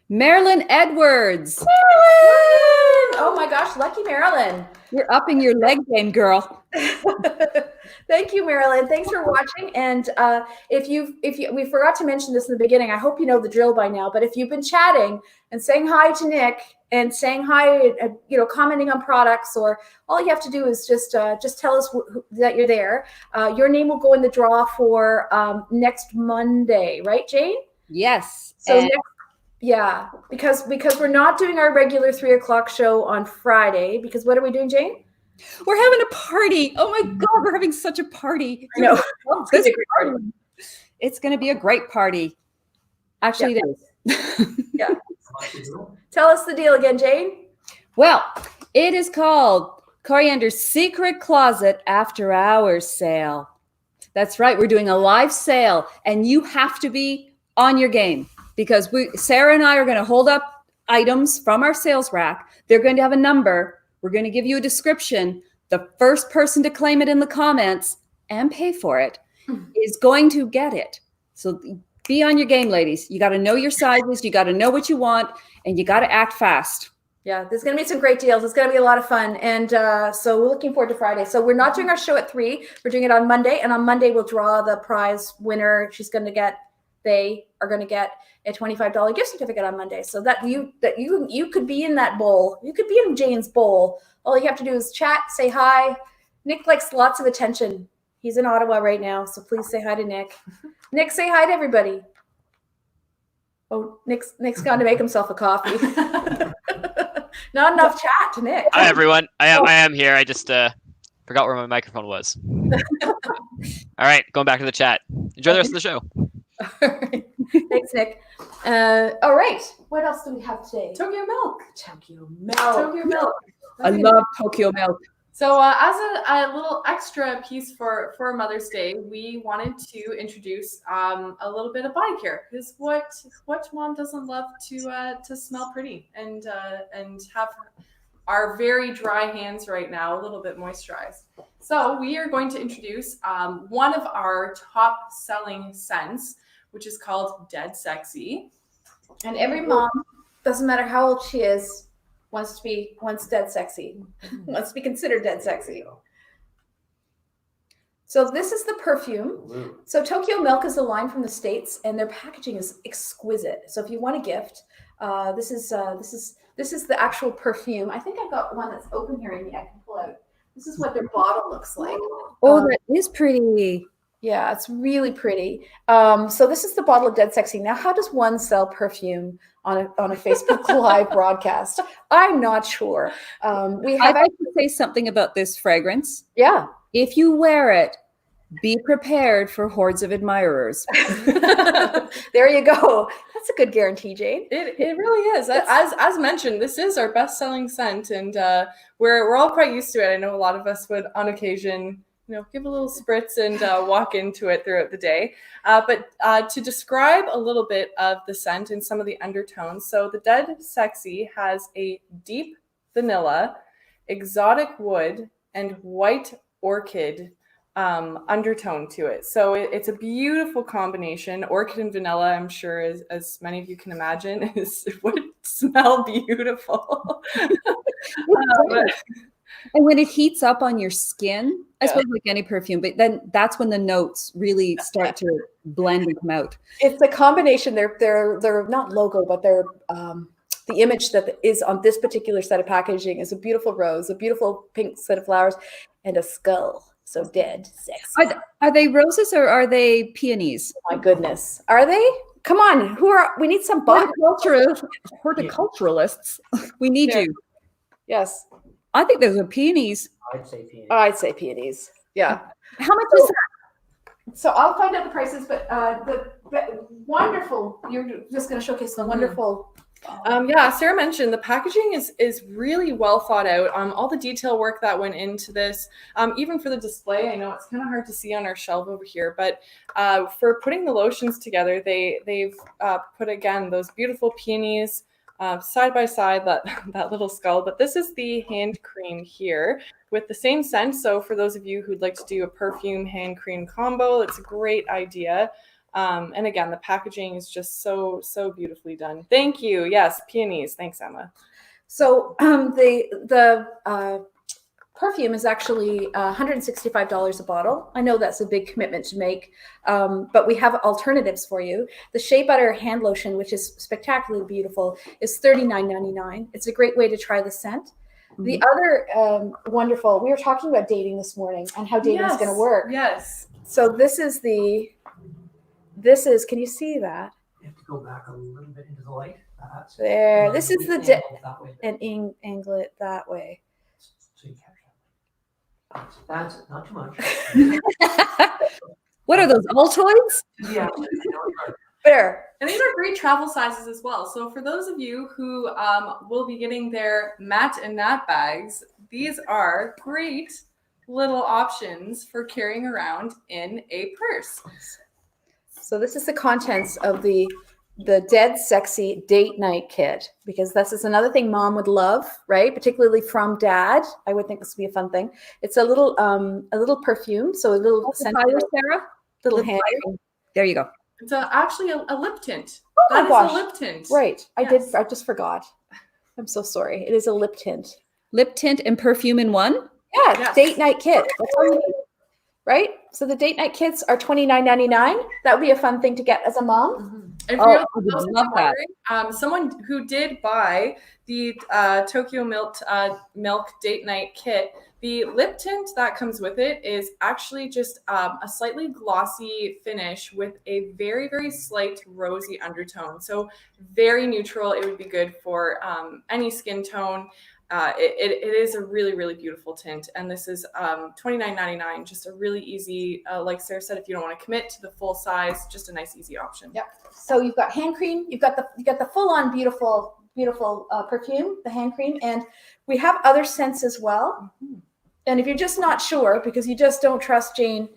Marilyn Edwards. Marilyn! Oh my gosh, lucky Marilyn. You're upping your leg game, girl. Thank you, Marilyn. Thanks for watching. And we forgot to mention this in the beginning. I hope you know the drill by now. But if you've been chatting and saying hi to Nick and saying hi, commenting on products, or all you have to do is just tell us that you're there. Your name will go in the draw for next Monday, right, Jane? Yes. So yeah, because we're not doing our regular 3:00 show on Friday. Because what are we doing, Jane? We're having a party. Oh my God, we're having such a party. I know. It's going to be a great party. Actually, it is. Yeah. Tell us the deal again, Jane. Well, it is called Coriander's Secret Closet After Hours Sale. That's right. We're doing a live sale, and you have to be on your game because Sarah and I are going to hold up items from our sales rack. They're going to have a number. We're going to give you a description. The first person to claim it in the comments and pay for it is going to get it. So be on your game, ladies. You got to know your sizes. You got to know what you want, and you got to act fast. Yeah, there's going to be some great deals. It's going to be a lot of fun. And so we're looking forward to Friday. So we're not doing our show at 3. We're doing it on Monday. And on Monday, we'll draw the prize winner. They are going to get a $25 gift certificate on Monday. So that you could be in that bowl. You could be in Jane's bowl. All you have to do is chat, say hi. Nick likes lots of attention. He's in Ottawa right now. So please say hi to Nick. Nick, say hi to everybody. Oh, Nick's gone to make himself a coffee. Not enough chat to Nick. Hi everyone. I am here. I just forgot where my microphone was. All right, going back to the chat. Enjoy the rest of the show. All right. Thanks, Nick. All right. What else do we have today? Tokyo milk. Tokyo milk. I love Tokyo milk. So as a little extra piece for Mother's Day, we wanted to introduce a little bit of body care, because what mom doesn't love to smell pretty and have our very dry hands right now a little bit moisturized. So we are going to introduce one of our top selling scents, which is called Dead Sexy. And every mom, doesn't matter how old she is, wants dead sexy, wants to be considered dead sexy. So this is the perfume. So Tokyo Milk is a line from the States, and their packaging is exquisite. So if you want a gift, this is the actual perfume. I think I've got one that's open here, Amy. I can pull out. This is what their bottle looks like. Oh, that is pretty. Yeah, it's really pretty. So this is the bottle of Dead Sexy. Now, how does one sell perfume on a Facebook Live broadcast? I'm not sure. We have I'd like to say something about this fragrance. yeah. If you wear it, be prepared for hordes of admirers. There you go. That's a good guarantee, Jane. It really is. As mentioned, this is our best-selling scent, and we're all quite used to it. I know a lot of us would, on occasion, give a little spritz and walk into it throughout the day. But to describe a little bit of the scent and some of the undertones, so the Dead Sexy has a deep vanilla, exotic wood, and white orchid undertone to it. So it's a beautiful combination. Orchid and vanilla, I'm sure, as many of you can imagine, would smell beautiful. And when it heats up on your skin, I suppose like any perfume, but then that's when the notes really start to blend and come out. It's a combination. They're not logo, but they're the image that is on this particular set of packaging is a beautiful rose, a beautiful pink set of flowers, and a skull. So dead sexy. Are they roses or are they peonies? Oh my goodness. Are they? Come on. We need some horticulturalists. We need you. Yes. I think those are peonies. I'd say peonies. I'd say peonies. Yeah. How much is that? So I'll find out the prices, but the wonderful, you're just going to showcase the wonderful. Sarah mentioned the packaging is really well thought out. All the detail work that went into this, even for the display, I know it's kind of hard to see on our shelf over here, but for putting the lotions together, they've put, again, those beautiful peonies side by side, that little skull. But this is the hand cream here with the same scent. So for those of you who'd like to do a perfume hand cream combo, it's a great idea. And again, the packaging is just so beautifully done. Thank you. Yes, peonies. Thanks, Emma. So the perfume is actually $165 a bottle. I know that's a big commitment to make, but we have alternatives for you. The Shea Butter hand lotion, which is spectacularly beautiful, is $39.99. It's a great way to try the scent. Mm-hmm. The other wonderful, we were talking about dating this morning and how dating is going to work. Yes. So this is, can you see that? You have to go back a little bit into the light. There, this is the and angle it that way. so you catch that. That's not too much. What are those, Altoids? Yeah. There. And these are great travel sizes as well. So for those of you who will be getting their Matt and Nat bags, these are great little options for carrying around in a purse. So this is the contents of the Dead Sexy Date Night Kit, because this is another thing Mom would love, right? Particularly from Dad. I would think this would be a fun thing. It's a little perfume, so a little Sarah? little hand. There you go. It's actually a lip tint. Oh my That gosh. is a lip tint. Right. Yes. I just forgot. I'm so sorry. It is a lip tint. Lip tint and perfume in one? Yeah, Yes. Date Night Kit. That's all you need. Right? So the Date Night Kits are $29.99. That would be a fun thing to get as a mom. Mm-hmm. And Oh, for I would those love that. wondering, someone who did buy the Tokyo Milk Date Night Kit, the lip tint that comes with it is actually just a slightly glossy finish with a very, very slight rosy undertone. So very neutral. It would be good for any skin tone. It is a really, really beautiful tint. And this is $29.99, just a really easy, like Sarah said, if you don't want to commit to the full size, just a nice, easy option. Yep. So you've got hand cream, you got the full-on beautiful perfume, the hand cream, and we have other scents as well. Mm-hmm. And if you're just not sure, because you just don't trust Jane,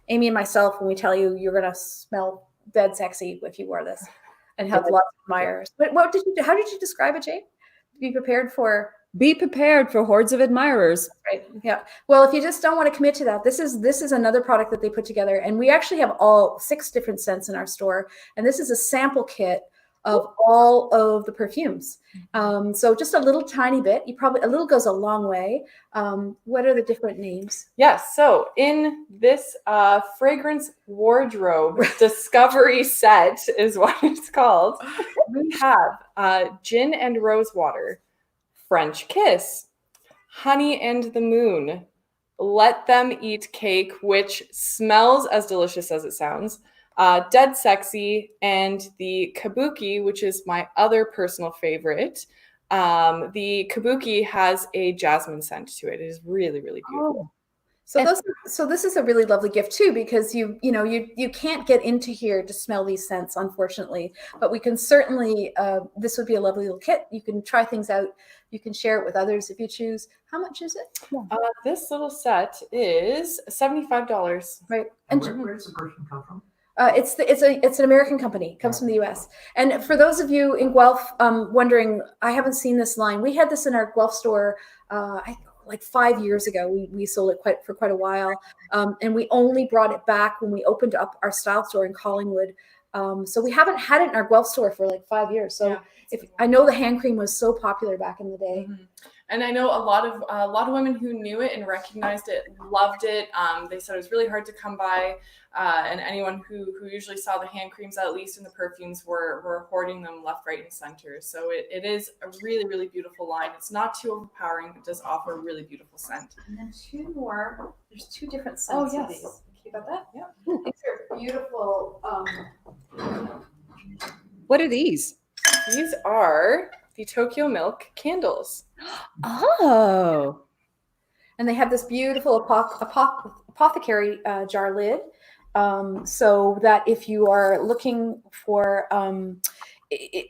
Amy, and myself when we tell you you're gonna smell dead sexy if you wear this, and have lots of admirers. But how did you describe it, Jane? Be prepared for hordes of admirers. Right. Yeah. Well, if you just don't want to commit to that, this is another product that they put together, and we actually have all 6 different scents in our store. And this is a sample kit of all of the perfumes. So just a little tiny bit. A little goes a long way. What are the different names? Yes. So in this fragrance wardrobe discovery set is what it's called. We have gin and rose water, French kiss, honey and the moon, let them eat cake, which smells as delicious as it sounds, dead sexy, and the kabuki, which is my other personal favorite. The kabuki has a jasmine scent to it. It is really, really beautiful. So this is a really lovely gift too, because you can't get into here to smell these scents, unfortunately, but we can certainly, this would be a lovely little kit. You can try things out. You can share it with others if you choose. How much is it? This little set is $75. Right. And where does the perfume come from? It's an American company. It comes from the U.S. And for those of you in Guelph wondering, I haven't seen this line. We had this in our Guelph store like 5 years ago. We sold it for quite a while, and we only brought it back when we opened up our style store in Collingwood. So we haven't had it in our Guelph store for like 5 years. So I know the hand cream was so popular back in the day. Mm-hmm. And I know a lot of women who knew it and recognized it, loved it. They said it was really hard to come by, and anyone who usually saw the hand creams, at least in the perfumes, were hoarding them left, right, and center. So it is a really, really beautiful line. It's not too overpowering. It does offer a really beautiful scent. And then two more. There's two different scents of these. You got that? Yeah. These are beautiful. What are these? These are the Tokyo Milk candles. Oh. And they have this beautiful apothecary jar lid, so that if you are looking for,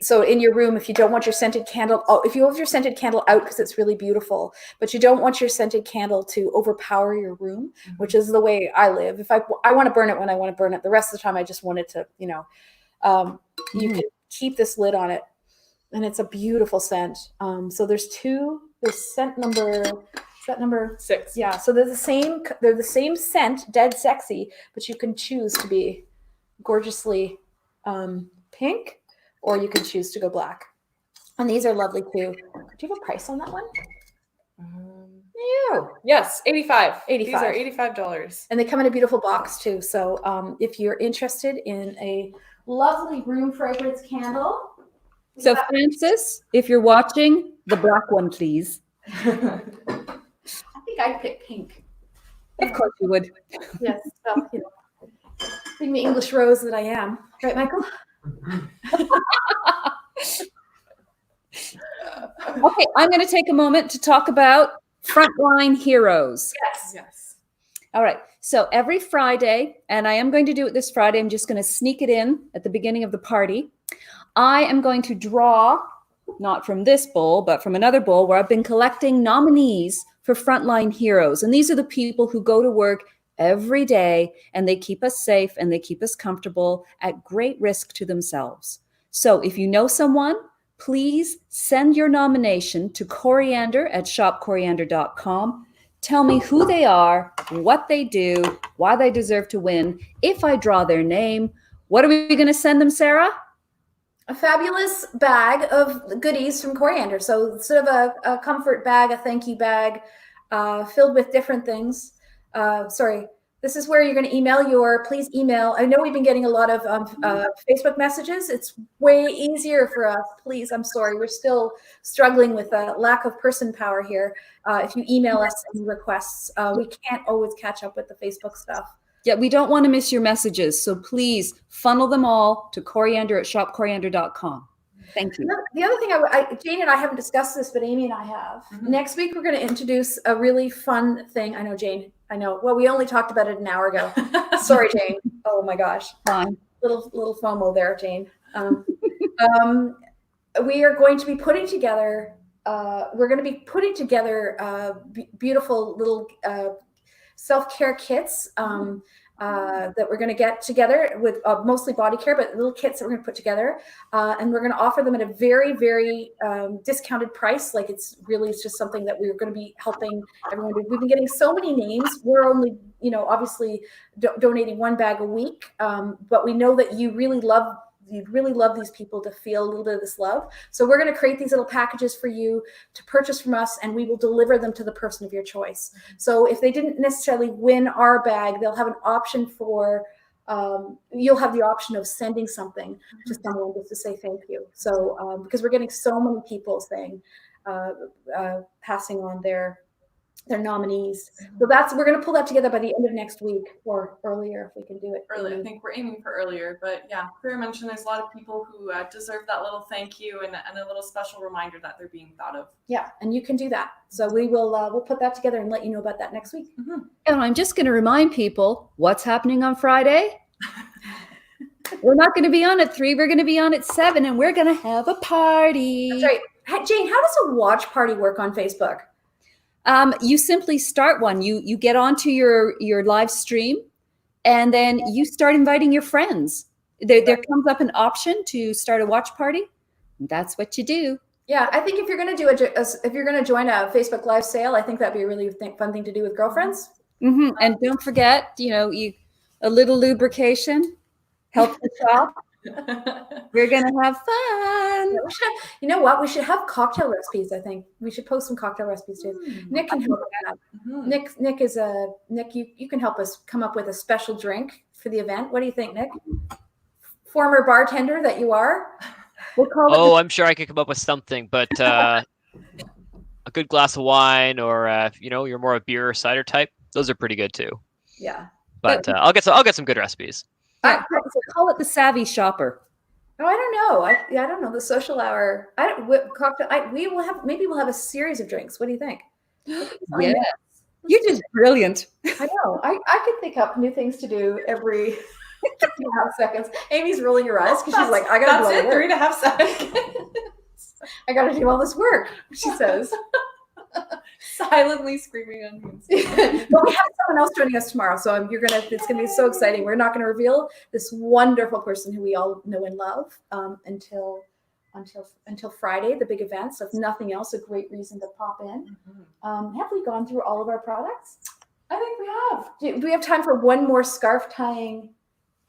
so in your room, if you don't want your scented candle, if you have your scented candle out because it's really beautiful, but you don't want your scented candle to overpower your room, which is the way I live. If I want to burn it when I want to burn it, the rest of the time I just want it to, you can keep this lid on it. And it's a beautiful scent. So there's two. There's scent number. Is that number 6? Yeah. So they're the same. They're the same scent, dead sexy, but you can choose to be gorgeously pink, or you can choose to go black. And these are lovely too. Do you have a price on that one? Yes, $85. 85. These are $85. And they come in a beautiful box too. So if you're interested in a lovely room fragrance candle. So Francis, if you're watching, the black one, please. I think I'd pick pink. Of course you would. Yes. Well, being the English rose that I am. Right, Michael? Okay, I'm going to take a moment to talk about frontline heroes. Yes. All right. So every Friday, and I am going to do it this Friday, I'm just going to sneak it in at the beginning of the party. I am going to draw, not from this bowl, but from another bowl where I've been collecting nominees for frontline heroes. And these are the people who go to work every day and they keep us safe and they keep us comfortable at great risk to themselves. So if you know someone, please send your nomination to Coriander at shopcoriander.com. Tell me who they are, what they do, why they deserve to win. If I draw their name, what are we going to send them, Sarah? A fabulous bag of goodies from Coriander. So sort of a comfort bag, a thank you bag, filled with different things. This is where you're going to please email. I know we've been getting a lot of Facebook messages. It's way easier for us. Please, I'm sorry. We're still struggling with a lack of person power here. If you email us any requests, we can't always catch up with the Facebook stuff. Yeah, we don't want to miss your messages. So please funnel them all to Coriander at shopcoriander.com. Thank you. The other thing, Jane and I haven't discussed this, but Amy and I have. Mm-hmm. Next week, we're going to introduce a really fun thing. I know, Jane. I know. Well, we only talked about it an hour ago. Sorry, Jane. Oh my gosh. Fine. Little FOMO there, Jane. We are going to be putting together. Beautiful little self-care kits that we're going to get together with mostly body care, but little kits that we're going to put together, and we're going to offer them at a very, very discounted price. Like it's just something that we're going to be helping everyone do. We've been getting so many names. We're only, obviously donating one bag a week, but we know that you really love you'd really love these people to feel a little bit of this love. So we're going to create these little packages for you to purchase from us, and we will deliver them to the person of your choice. So if they didn't necessarily win our bag, they'll have an option for, you'll have the option of sending something to someone just to say thank you. So because we're getting so many people saying, passing on their nominees. So we're going to pull that together by the end of next week or earlier if we can do it. Early. I think we're aiming for earlier, but yeah, Claire mentioned there's a lot of people who deserve that little thank you and a little special reminder that they're being thought of. Yeah, and you can do that. So we'll put that together and let you know about that next week. Mm-hmm. And I'm just going to remind people what's happening on Friday. We're not going to be on at 3. We're going to be on at 7, and we're going to have a party. That's right. Jane, how does a watch party work on Facebook? You simply start one. You get onto your live stream, and then you start inviting your friends. There comes up an option to start a watch party. That's what you do. Yeah, I think if you're going to do if you're going to join a Facebook Live sale, I think that'd be a really fun thing to do with girlfriends. Mm-hmm. And don't forget, a little lubrication helps the shop. We're gonna have fun. You know what? We should have cocktail recipes. I think we should post some cocktail recipes too. Nick can help with that. Mm-hmm. Nick, you can help us come up with a special drink for the event. What do you think, Nick? Former bartender that you are. We'll call it I'm sure I could come up with something, but a good glass of wine, or you're more a beer or cider type. Those are pretty good too. Yeah. But I'll get some good recipes. so call it the savvy shopper. Oh, I don't know. I don't know. The social hour. Maybe we'll have a series of drinks. What do you think? Yeah. You're just brilliant. I know. I could think up new things to do every 3.5 seconds. Amy's rolling her eyes because she's like, I gotta do all the work. 3.5 seconds. I gotta do all this work, she says. Silently screaming on me. But we have someone else joining us tomorrow, so it's gonna be so exciting. We're not gonna reveal this wonderful person who we all know and love until Friday, the big event. So if nothing else, a great reason to pop in. Mm-hmm. Have we gone through all of our products? I think we have. Do we have time for one more scarf tying?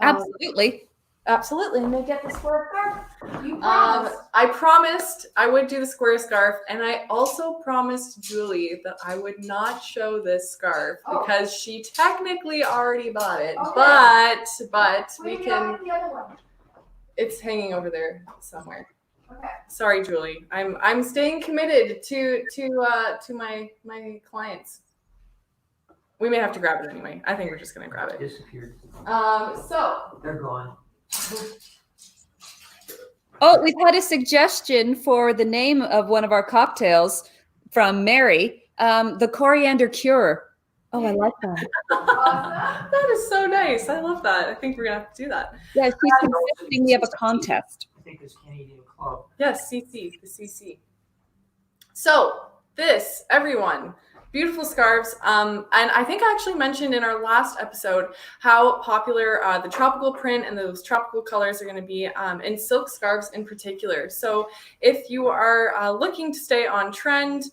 Absolutely. Absolutely. And they get the square scarf. You promised. I promised I would do the square scarf, and I also promised Julie that I would not show this scarf because she technically already bought it. Okay. But we can. The other one? It's hanging over there somewhere. Okay. Sorry, Julie. I'm staying committed to my clients. We may have to grab it anyway. I think we're just gonna grab it. Disappeared. So They're gone. Oh, we've had a suggestion for the name of one of our cocktails from Mary, the Coriander Cure. Oh, I like that. that is so nice. I love that. I think we're gonna have to do that. Yeah, she's suggesting we have a contest. I think it's Canadian Club. Yes, the CC. So this, everyone, beautiful scarves. And I think I actually mentioned in our last episode how popular the tropical print and those tropical colors are going to be in silk scarves in particular. So if you are looking to stay on trend,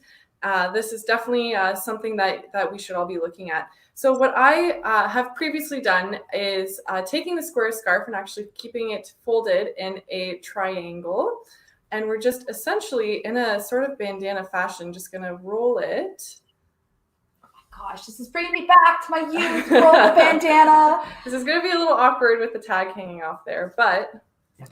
this is definitely something that we should all be looking at. So what I have previously done is taking the square scarf and actually keeping it folded in a triangle. And we're just essentially in a sort of bandana fashion, just going to roll it. Gosh, this is bringing me back to my youth. Roll the bandana. This is going to be a little awkward with the tag hanging off there, but.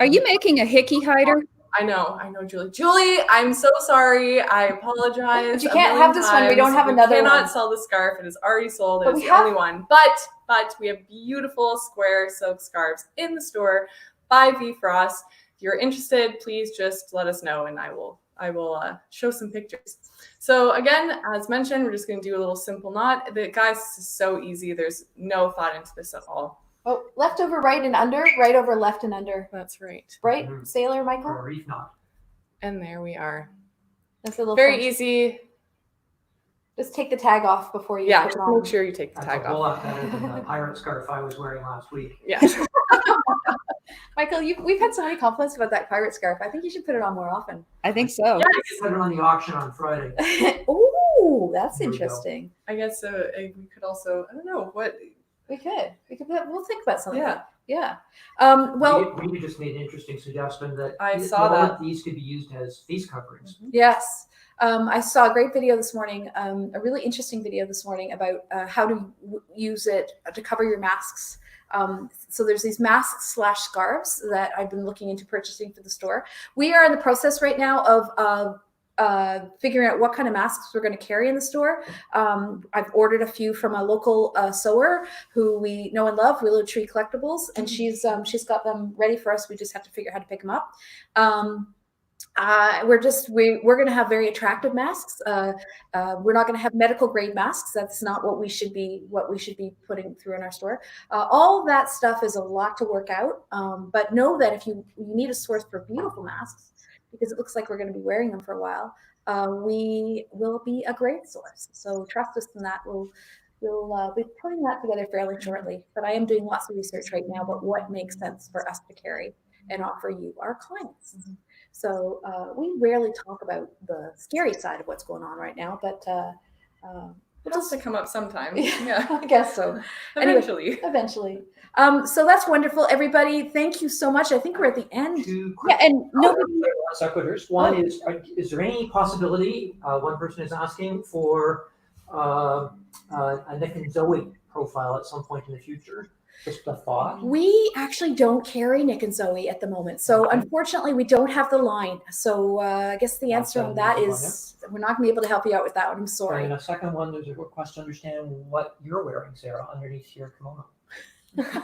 Are you making a hickey hider? I know, Julie. Julie, I'm so sorry. I apologize. But you can't have this one. We don't have another one. We cannot sell the scarf. It is already sold. But it's the only one. But we have beautiful square silk scarves in the store by V Frost. If you're interested, please just let us know and I will show some pictures. So again, as mentioned, we're just going to do a little simple knot. Guys, this is so easy. There's no thought into this at all. Oh, left over, right and under, right over, left and under. That's right. Right, Sailor Or Michael? a reef knot. And there we are. That's a little Very fun. easy. Just take the tag off before you Yeah, put just it on. make sure you take the That's tag a whole off. lot better than the pirate scarf I was wearing last week. Yeah. Michael, we've had so many compliments about that pirate scarf. I think you should put it on more often. I think so. I put it on the auction on Friday. Ooh, that's There we go. interesting. I guess we could also, I don't know, what. We could. We'll think about something. Yeah. Yeah. Rita just made an interesting suggestion that I saw all that. of these could be used as face coverings. Yes. I saw a great video this morning, a really interesting video this morning about how to use it to cover your masks. So there's these masks / scarves that I've been looking into purchasing for the store. We are in the process right now of figuring out what kind of masks we're going to carry in the store. I've ordered a few from a local sewer who we know and love, Willow Tree Collectibles, and she's got them ready for us. We just have to figure out how to pick them up. We're going to have very attractive masks. We're not going to have medical grade masks. That's not what we should be putting through in our store. All of that stuff is a lot to work out. But know that if you need a source for beautiful masks, because it looks like we're going to be wearing them for a while, we will be a great source. So trust us in that. We'll be putting that together fairly shortly. But I am doing lots of research right now about what makes sense for us to carry and offer you, our clients. So we rarely talk about the scary side of what's going on right now, but It has to come up sometime. yeah, I guess so. Eventually. Eventually. So that's wonderful, everybody. Thank you so much. I think we're at the end. Two quick and nobody. sequiturs. One is there any possibility, one person is asking for a Nick and Zoe profile at some point in the future? Just a thought. We actually don't carry Nick and Zoe at the moment. So Okay. unfortunately, we don't have the line. So I guess the answer on that is we're not going to be able to help you out with that one. I'm sorry. And a second one, there's a request to understand what you're wearing, Sarah, underneath your kimono.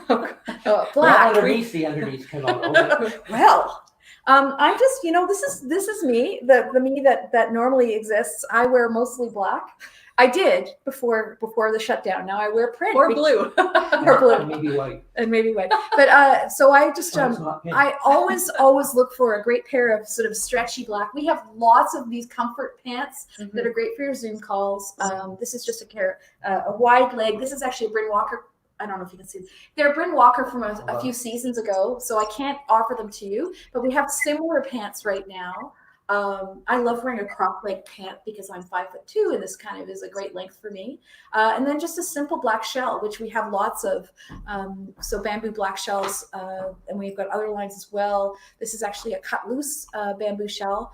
Oh, Not black. underneath kimono. but Well, I'm just, this is me, the me that normally exists. I wear mostly black. I did before the shutdown. Now I wear print Or blue. or blue and maybe white. and maybe white. But so I just Well, it's not pink. I always look for a great pair of sort of stretchy black. We have lots of these comfort pants that are great for your Zoom calls. This is just a wide leg. This is actually a Bryn Walker. I don't know if you can see. They're Bryn Walker from a few seasons ago, so I can't offer them to you. But we have similar pants right now. I love wearing a crop leg pant because I'm 5'2", and this kind of is a great length for me. And then just a simple black shell, which we have lots of. So bamboo black shells, and we've got other lines as well. This is actually a cut loose bamboo shell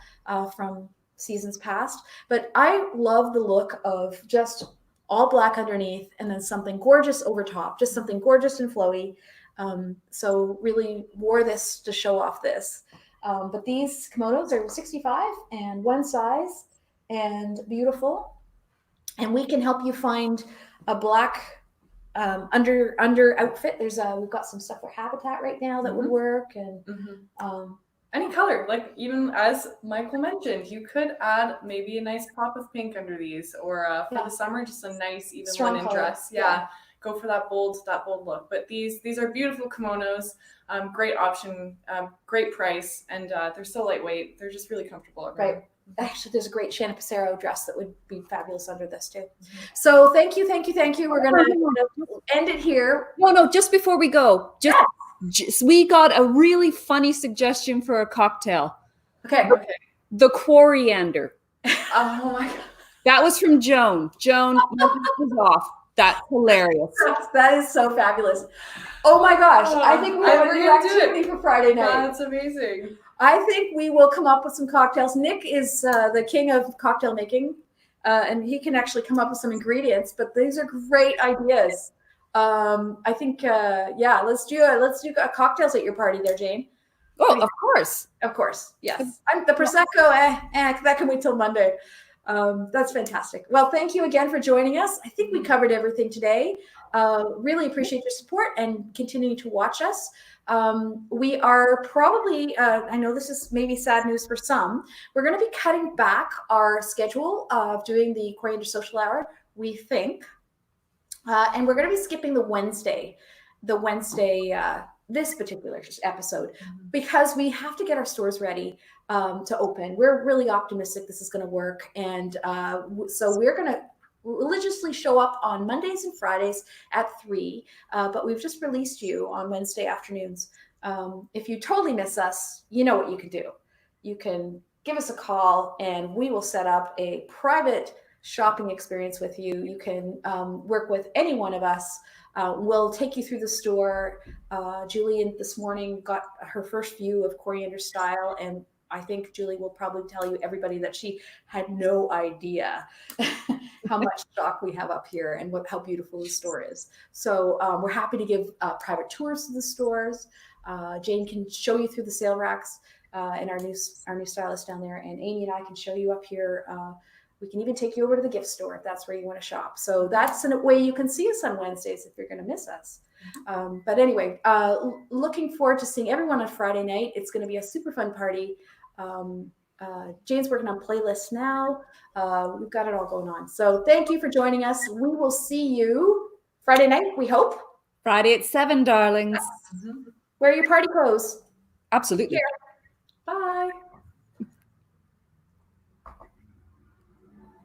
from seasons past. But I love the look of just all black underneath and then something gorgeous over top, just something gorgeous and flowy. So really wore this to show off this. But these kimonos are 65 and one size and beautiful. And we can help you find a black under outfit. We've got some stuff for Habitat right now that would work. And Any color, like even as Michael mentioned, you could add maybe a nice pop of pink under these, or for the summer, just a nice even Strong linen color. dress. Yeah, go for that bold look. But these are beautiful kimonos, great option, great price, and they're so lightweight. They're just really comfortable. Right. Actually, there's a great Shanna Passero dress that would be fabulous under this too. So thank you. We're gonna end it here. No, just before we go, we got a really funny suggestion for a cocktail. Okay. The Coriander. Oh my god. That was from Joan. Joan was off. That's hilarious. That is so fabulous. Oh my gosh. I think we have a new activity for Friday night. That's amazing. I think we will come up with some cocktails. Nick is the king of cocktail making, and he can actually come up with some ingredients, but these are great ideas. I think, let's do cocktails at your party there, Jane. Oh, of course. Of course. Yes. I'm the Prosecco. That can wait till Monday. That's fantastic. Well, thank you again for joining us. I think we covered everything today. Really appreciate your support and continuing to watch us. We are probably, I know this is maybe sad news for some, we're going to be cutting back our schedule of doing the Coriander Social Hour, we think. And we're going to be skipping the Wednesday, this particular episode, because we have to get our stores ready to open. We're really optimistic this is going to work. And so we're going to religiously show up on Mondays and Fridays at 3, but we've just released you on Wednesday afternoons. If you totally miss us, you know what you can do. You can give us a call and we will set up a private shopping experience with you. You can work with any one of us We'll take you through the store. Julie this morning got her first view of Coriander style, and I think Julie will probably tell you, everybody, that she had no idea how much stock we have up here and how beautiful the store is. So we're happy to give private tours to the stores. Jane can show you through the sale racks and our new stylist down there, and Amy and I can show you up here. We can even take you over to the gift store if that's where you want to shop. So that's a way you can see us on Wednesdays if you're going to miss us. But anyway, looking forward to seeing everyone on Friday night. It's going to be a super fun party. Jane's working on playlists now. We've got it all going on. So thank you for joining us. We will see you Friday night, we hope. Friday at 7, darlings. Wear your party clothes. Absolutely. Bye.